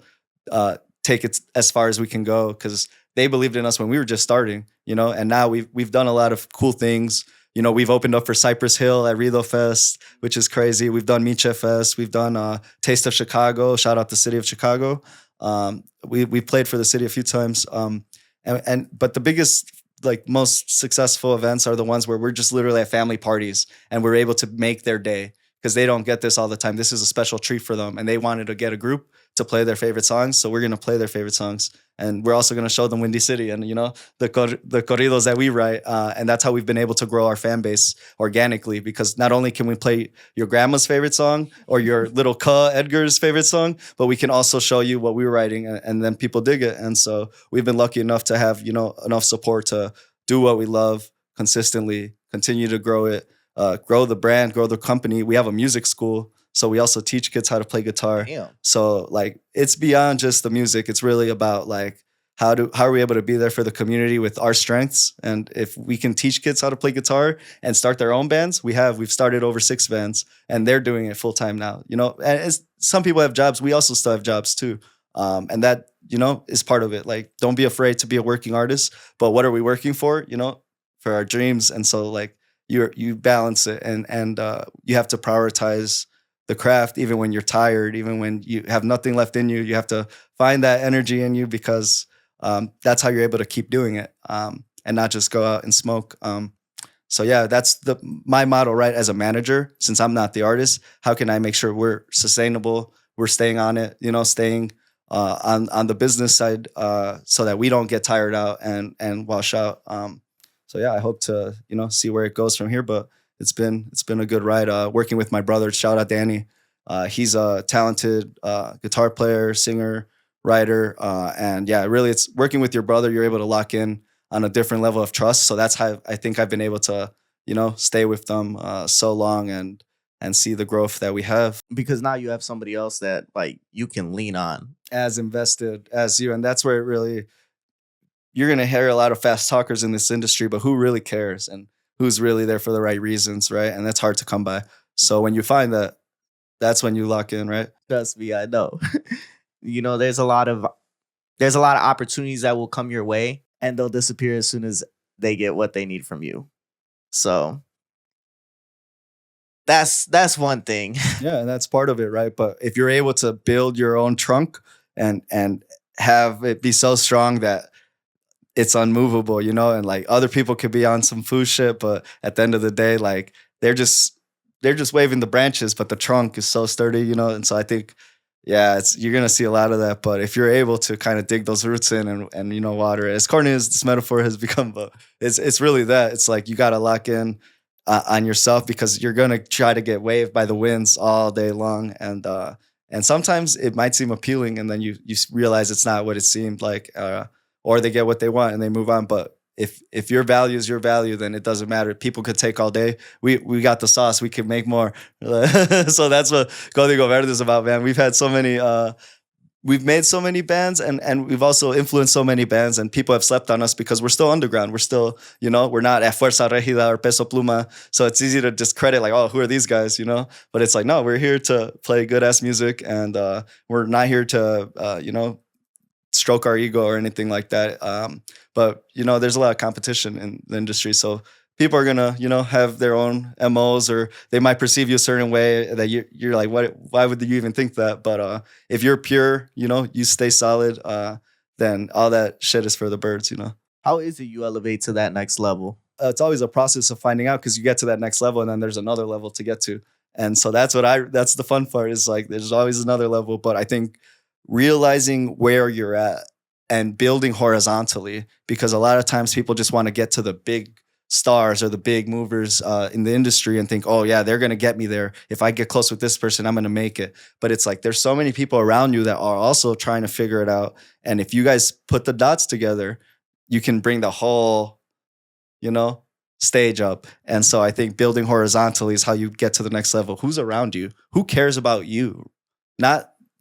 take it as far as we can go because they believed in us when we were just starting, and now we've done a lot of cool things. We've opened up for Cypress Hill at Rido Fest, which is crazy. We've done Miche Fest. We've done Taste of Chicago. Shout out the city of Chicago. We played for the city a few times. But the biggest, like most successful events are the ones where we're just literally at family parties and we're able to make their day because they don't get this all the time. This is a special treat for them, and they wanted to get a group to play their favorite songs, so we're gonna play their favorite songs, and we're also gonna show them Windy City and the corridos that we write, and that's how we've been able to grow our fan base organically. Because not only can we play your grandma's favorite song or your little Edgar's favorite song, but we can also show you what we were writing, and then people dig it. And so we've been lucky enough to have enough support to do what we love consistently, continue to grow it, grow the brand, grow the company. We have a music school, so we also teach kids how to play guitar. Damn. So like it's beyond just the music. It's really about like how are we able to be there for the community with our strengths. And if we can teach kids how to play guitar and start their own bands, we've started over 6 bands, and they're doing it full time now. And some people have jobs. We also still have jobs too. And that, is part of it. Like, don't be afraid to be a working artist, but what are we working for? For our dreams. And so like you balance it, and you have to prioritize the craft, even when you're tired, even when you have nothing left in you. You have to find that energy in you, because that's how you're able to keep doing it, and not just go out and smoke. So yeah, that's my motto, right? As a manager, since I'm not the artist, how can I make sure we're sustainable? We're staying on it, staying on the business side, so that we don't get tired out and wash out. So yeah, I hope to see where it goes from here. But it's been a good ride. Working with my brother, shout out Danny. He's a talented guitar player, singer, writer, and yeah, really, it's working with your brother. You're able to lock in on a different level of trust. So that's how I think I've been able to stay with them so long and see the growth that we have. Because now you have somebody else that like you can lean on, As invested as you, and that's where it really. You're going to hear a lot of fast talkers in this industry, but who really cares and who's really there for the right reasons, right? And that's hard to come by. So when you find that, that's when you lock in, right? Trust me, I know. There's a lot of opportunities that will come your way, and they'll disappear as soon as they get what they need from you. So that's one thing. Yeah, and that's part of it, right? But if you're able to build your own trunk and have it be so strong that it's unmovable, and like other people could be on some food shit, but at the end of the day, like they're just waving the branches, but the trunk is so sturdy, and so I think, yeah, you're gonna see a lot of that. But if you're able to kind of dig those roots in and water it, as corny as this metaphor has become, but it's really that. It's like you gotta lock in on yourself, because you're gonna try to get waved by the winds all day long, and sometimes it might seem appealing, and then you realize it's not what it seemed like. Or they get what they want and they move on. But if your value is your value, then it doesn't matter. People could take all day. We got the sauce. We could make more. So that's what Código Verde is about, man. We've had so many. We've made so many bands, and we've also influenced so many bands, and people have slept on us because we're still underground. We're still, we're not at Fuerza Regida or Peso Pluma. So it's easy to discredit, like, oh, who are these guys, But it's like, no, we're here to play good ass music, and we're not here to, stroke our ego or anything like that. But there's a lot of competition in the industry, so people are gonna have their own MOs, or they might perceive you a certain way that you're like, what? Why would you even think that? But if you're pure, you stay solid, then all that shit is for the birds. How is it you elevate to that next level? It's always a process of finding out, because you get to that next level and then there's another level to get to, and so that's the fun part, is like there's always another level. But I think realizing where you're at and building horizontally, because a lot of times people just want to get to the big stars or the big movers in the industry and think, oh yeah, they're going to get me there. If I get close with this person, I'm going to make it. But it's like, there's so many people around you that are also trying to figure it out. And if you guys put the dots together, you can bring the whole, stage up. And so I think building horizontally is how you get to the next level. Who's around you? Who cares about you?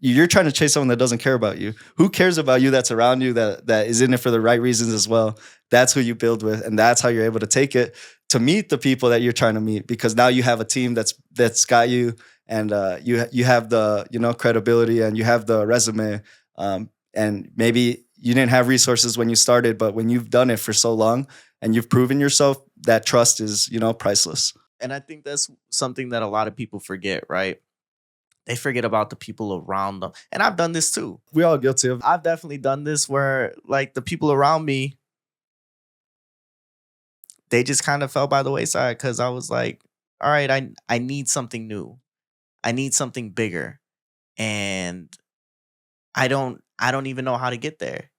You're trying to chase someone that doesn't care about you. Who cares about you that's around you, that is in it for the right reasons as well? That's who you build with, and that's how you're able to take it to meet the people that you're trying to meet, because now you have a team that's got you, and you have the credibility, and you have the resume, and maybe you didn't have resources when you started, but when you've done it for so long and you've proven yourself, that trust is priceless. And I think that's something that a lot of people forget, right? they forget about the people around them. And I've done this too. We all guilty of. I've definitely done this where like the people around me, they just kind of fell by the wayside because I was like, all right, I need something new. I need something bigger. And I don't even know how to get there.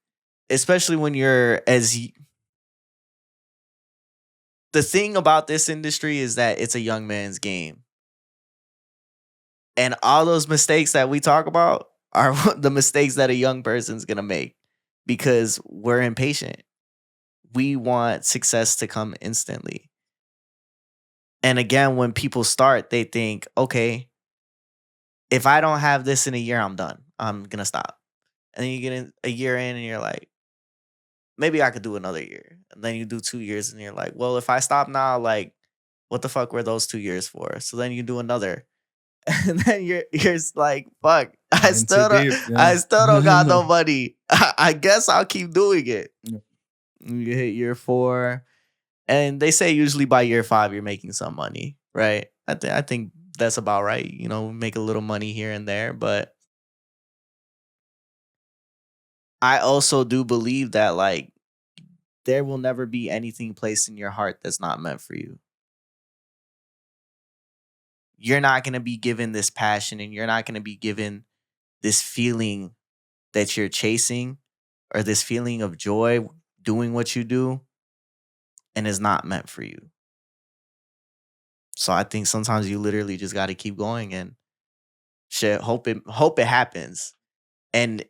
Especially when you're the thing about this industry is that it's a young man's game. And all those mistakes that we talk about are the mistakes that a young person's going to make because we're impatient. We want success to come instantly. And again, when people start, they think, okay, if I don't have this in a year, I'm done. I'm going to stop. And then you get a year in and you're like, maybe I could do another year. And then you do 2 years and you're like, well, if I stop now, like, what the fuck were those 2 years for? So then you do another. And then you're like, fuck, I still don't got no money. I guess I'll keep doing it. Yeah. You hit year 4. And they say usually by year 5, you're making some money, right? I think that's about right. You know, make a little money here and there. But I also do believe that, like, there will never be anything placed in your heart that's not meant for you. You're not going to be given this passion and you're not going to be given this feeling that you're chasing or this feeling of joy doing what you do and is not meant for you. So I think sometimes you literally just got to keep going and shit, hope it happens. And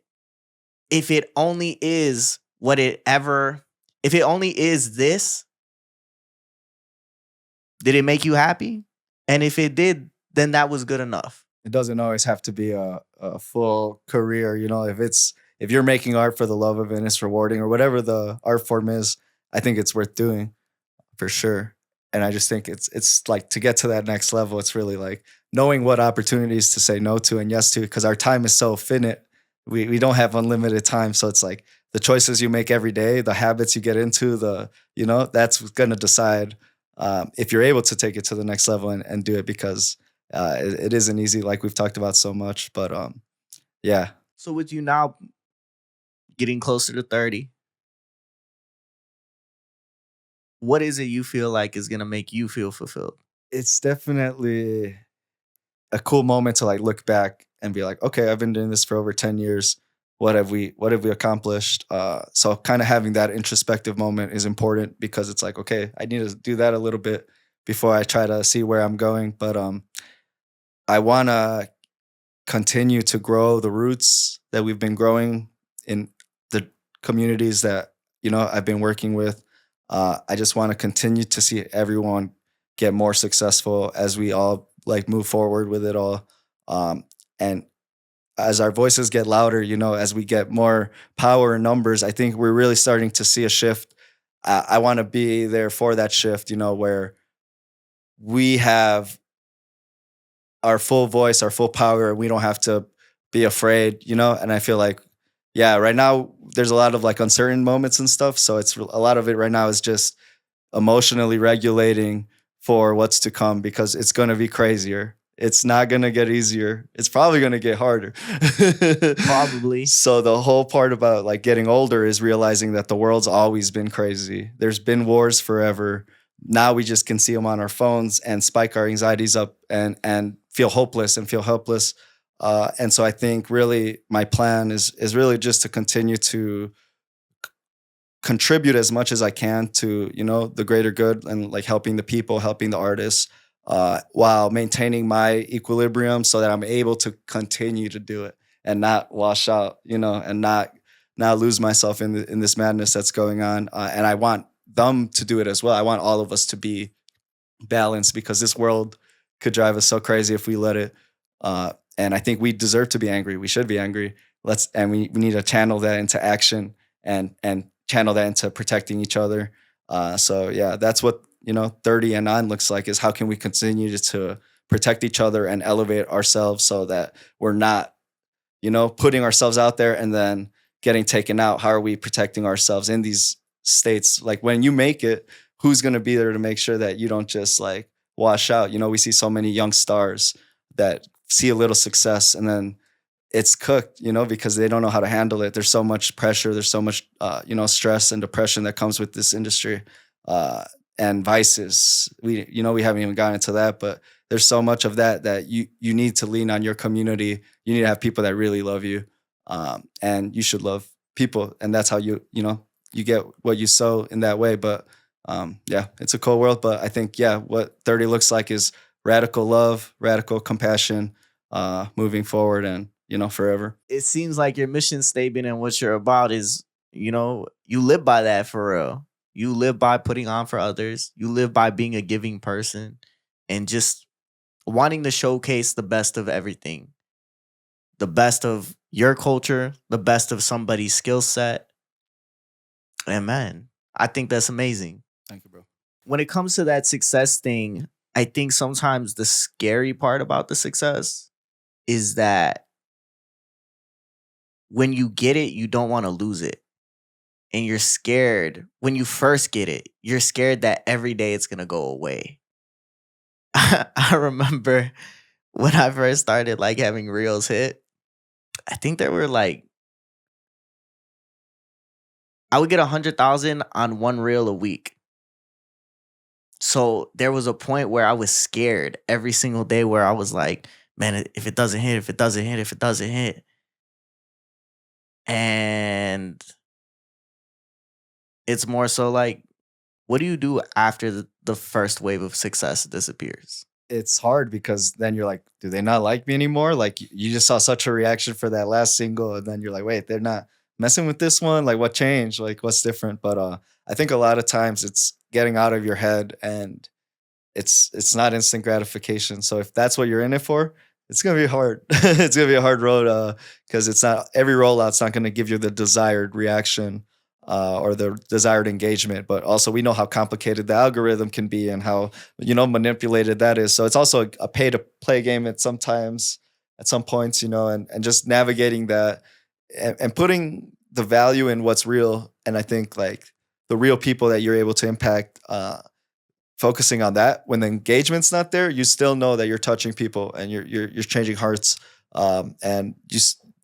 if it only is if it only is this, did it make you happy? And if it did, then that was good enough. It doesn't always have to be a full career. You know, if you're making art for the love of it and it's rewarding or whatever the art form is, I think it's worth doing for sure. And I just think it's like to get to that next level, it's really like knowing what opportunities to say no to and yes to, because our time is so finite. We don't have unlimited time. So it's like the choices you make every day, the habits you get into, that's going to decide if you're able to take it to the next level and do it, because it isn't easy, like we've talked about so much. But yeah. So with you now getting closer to 30, what is it you feel like is going to make you feel fulfilled? It's definitely a cool moment to like look back and be like, okay, I've been doing this for over 10 years. What have we accomplished? So kind of having that introspective moment is important, because it's like, okay, I need to do that a little bit before I try to see where I'm going. But I want to continue to grow the roots that we've been growing in the communities that, I've been working with. I just want to continue to see everyone get more successful as we all like move forward with it all. And as our voices get louder, as we get more power in numbers, I think we're really starting to see a shift. I want to be there for that shift, where we have our full voice, our full power, and we don't have to be afraid, and I feel like, yeah, right now there's a lot of like uncertain moments and stuff. So it's a lot of it right now is just emotionally regulating for what's to come, because it's going to be crazier. It's not going to get easier. It's probably going to get harder. Probably. So the whole part about like getting older is realizing that the world's always been crazy. There's been wars forever. Now we just can see them on our phones and spike our anxieties up and feel hopeless and feel helpless. And so I think really my plan is really just to continue to contribute as much as I can to, the greater good and like helping the people, helping the artists, while maintaining my equilibrium so that I'm able to continue to do it and not wash out, and not lose myself in this madness that's going on. And I want them to do it as well. I want all of us to be balanced, because this world could drive us so crazy if we let it. And I think we deserve to be angry. We should be angry. We need to channel that into action and channel that into protecting each other. So yeah, that's what 30 and on looks like, is how can we continue to protect each other and elevate ourselves so that we're not, putting ourselves out there and then getting taken out. How are we protecting ourselves in these states? Like when you make it, who's going to be there to make sure that you don't just like wash out? We see so many young stars that see a little success, and then it's cooked, because they don't know how to handle it. There's so much pressure. There's so much, stress and depression that comes with this industry, uh, and vices. We haven't even gotten into that, but there's so much of that you need to lean on your community. You need to have people that really love you, and you should love people, and that's how you get what you sow in that way. But yeah, it's a cold world. But I think, yeah, what 30 looks like is radical love, radical compassion, moving forward, and forever. It seems like your mission statement and what you're about is, you live by that for real. You live by putting on for others. You live by being a giving person and just wanting to showcase the best of everything, the best of your culture, the best of somebody's skill set. And man, I think that's amazing. Thank you, bro. When it comes to that success thing, I think sometimes the scary part about the success is that when you get it, you don't want to lose it. And you're scared when you first get it, you're scared that every day it's going to go away. I remember when I first started like having reels hit, I think there were like, I would get 100,000 on one reel a week. So there was a point where I was scared every single day where I was like, man, if it doesn't hit, if it doesn't hit, if it doesn't hit. And it's more so like, what do you do after the first wave of success disappears? It's hard because then you're like, do they not like me anymore? Like, you just saw such a reaction for that last single, and then you're like, wait, they're not messing with this one? Like, what changed? Like, what's different? But I think a lot of times it's getting out of your head, and it's not instant gratification. So if that's what you're in it for, it's gonna be hard. It's gonna be a hard road, because it's not every rollout's not gonna give you the desired reaction, or the desired engagement. But also, we know how complicated the algorithm can be and how manipulated that is. So it's also a pay to play game at some points, and just navigating that, and putting the value in what's real. And I think like the real people that you're able to impact, focusing on that. When the engagement's not there, you still know that you're touching people and you're changing hearts. And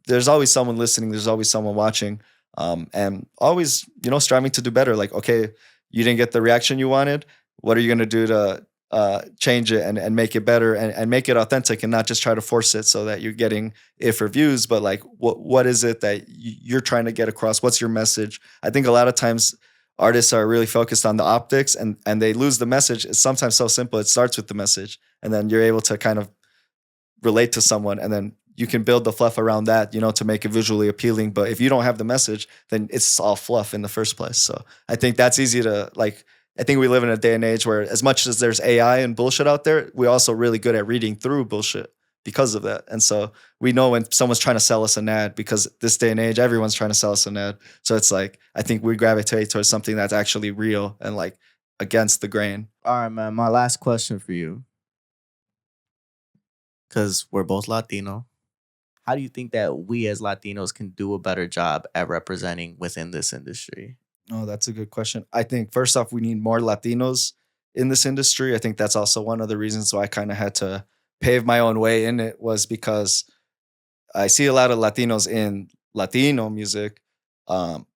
there's always someone listening. There's always someone watching. And always, striving to do better. Like, okay, you didn't get the reaction you wanted. What are you going to do to change it and make it better, and make it authentic, and not just try to force it so that you're getting it for views, but like, what is it that you're trying to get across? What's your message? I think a lot of times artists are really focused on the optics, and they lose the message. It's sometimes so simple. It starts with the message, and then you're able to kind of relate to someone, and then you can build the fluff around that, to make it visually appealing. But if you don't have the message, then it's all fluff in the first place. So I think that's easy to like. I think we live in a day and age where, as much as there's AI and bullshit out there, we're also really good at reading through bullshit because of that. And so we know when someone's trying to sell us an ad, because this day and age, everyone's trying to sell us an ad. So it's like, I think we gravitate towards something that's actually real and like against the grain. All right, man. My last question for you, because we're both Latino. How do you think that we as Latinos can do a better job at representing within this industry? Oh, that's a good question. I think first off, we need more Latinos in this industry. I think that's also one of the reasons why I kind of had to pave my own way in it, was because I see a lot of Latinos in Latino music. But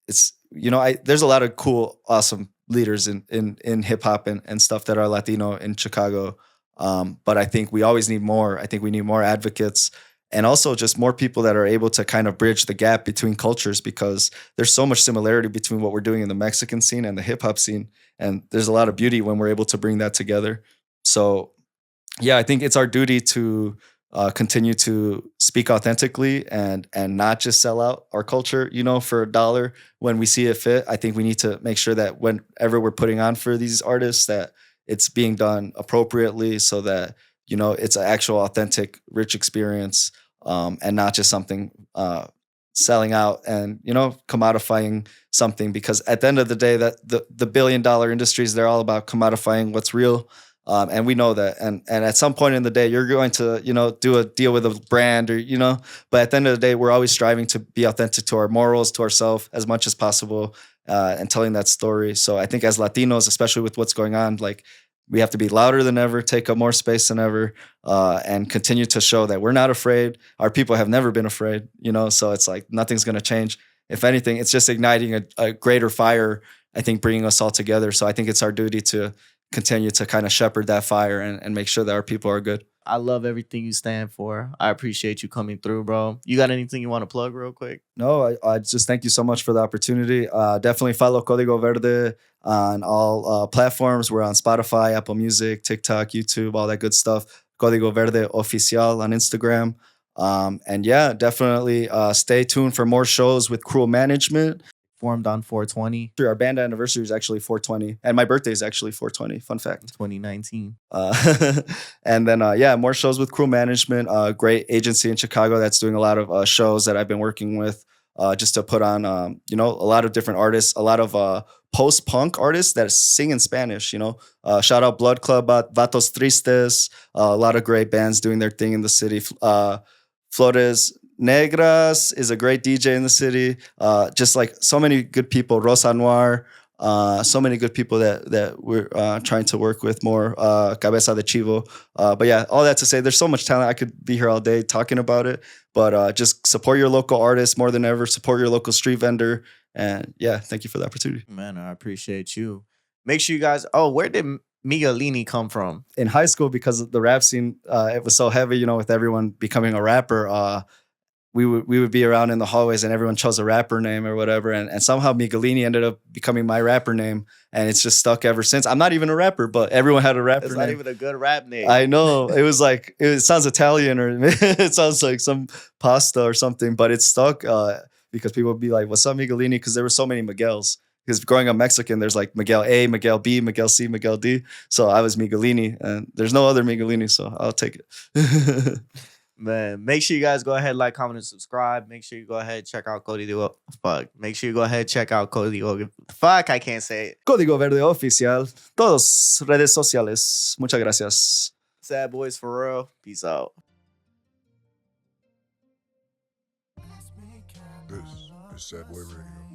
there's a lot of cool, awesome leaders in hip hop and stuff that are Latino in Chicago. But I think we always need more. I think we need more advocates, and also just more people that are able to kind of bridge the gap between cultures, because there's so much similarity between what we're doing in the Mexican scene and the hip hop scene. And there's a lot of beauty when we're able to bring that together. So yeah, I think it's our duty to continue to speak authentically and not just sell out our culture, for a dollar when we see it fit. I think we need to make sure that whenever we're putting on for these artists, that it's being done appropriately, so that it's an actual authentic, rich experience, and not just something selling out and commodifying something. Because at the end of the day, that the $1 billion industries, they're all about commodifying what's real. And we know that. And at some point in the day, you're going to, do a deal with a brand or, but at the end of the day, we're always striving to be authentic to our morals, to ourselves as much as possible, and telling that story. So I think as Latinos, especially with what's going on, like We have to be louder than ever, take up more space than ever, and continue to show that we're not afraid. Our people have never been afraid, you know. So it's like nothing's going to change. If anything, it's just igniting a greater fire. I think bringing us all together. So I think it's our duty to continue to kind of shepherd that fire and make sure that our people are good. I love everything you stand for. I appreciate you coming through, bro. You got anything you want to plug real quick? No, I just thank you so much for the opportunity. Definitely follow Código Verde on all platforms. We're on Spotify, Apple Music, TikTok, YouTube, all that good stuff. Código Verde Oficial on Instagram. And yeah, definitely stay tuned for more shows with Cruel Management. Formed on 420. Our band anniversary is actually 420, and my birthday is actually 420. Fun fact. 2019. And then yeah, more shows with Cruel Management. Great agency in Chicago that's doing a lot of shows that I've been working with, just to put on you know, a lot of different artists, a lot of post-punk artists that sing in Spanish. You know, shout out Blood Club, Vatos Tristes, a lot of great bands doing their thing in the city. Flores Negras is a great DJ in the city. Just like so many good people, Rosa Noir, so many good people that we're trying to work with more. Cabeza de Chivo. But yeah, all that to say, there's so much talent. I could be here all day talking about it. But just support your local artists more than ever. Support your local street vendor. And yeah, thank you for the opportunity. Man, I appreciate you. Make sure you guys. Oh, where did Miguelini come from? In high school, because of the rap scene, it was so heavy, you know, with everyone becoming a rapper. We would be around in the hallways and everyone chose a rapper name or whatever. And somehow Miguelini ended up becoming my rapper name. And it's just stuck ever since. I'm not even a rapper, but everyone had a rapper name. It's not even a good rap name. I know. It was like, it sounds Italian or it sounds like some pasta or something, but it stuck because people would be like, what's up, Miguelini? Because there were so many Miguels. Because growing up Mexican, there's like Miguel A, Miguel B, Miguel C, Miguel D. So I was Miguelini and there's no other Miguelini, so I'll take it. Man, make sure you guys go ahead, like, comment, and subscribe. Make sure you go ahead, check out Código. Fuck. Make sure you go ahead, check out Código. Fuck, I can't say it. Código Verde Oficial. Todos redes sociales. Muchas gracias. Sad boys for real. Peace out. This is Sad Boy Radio.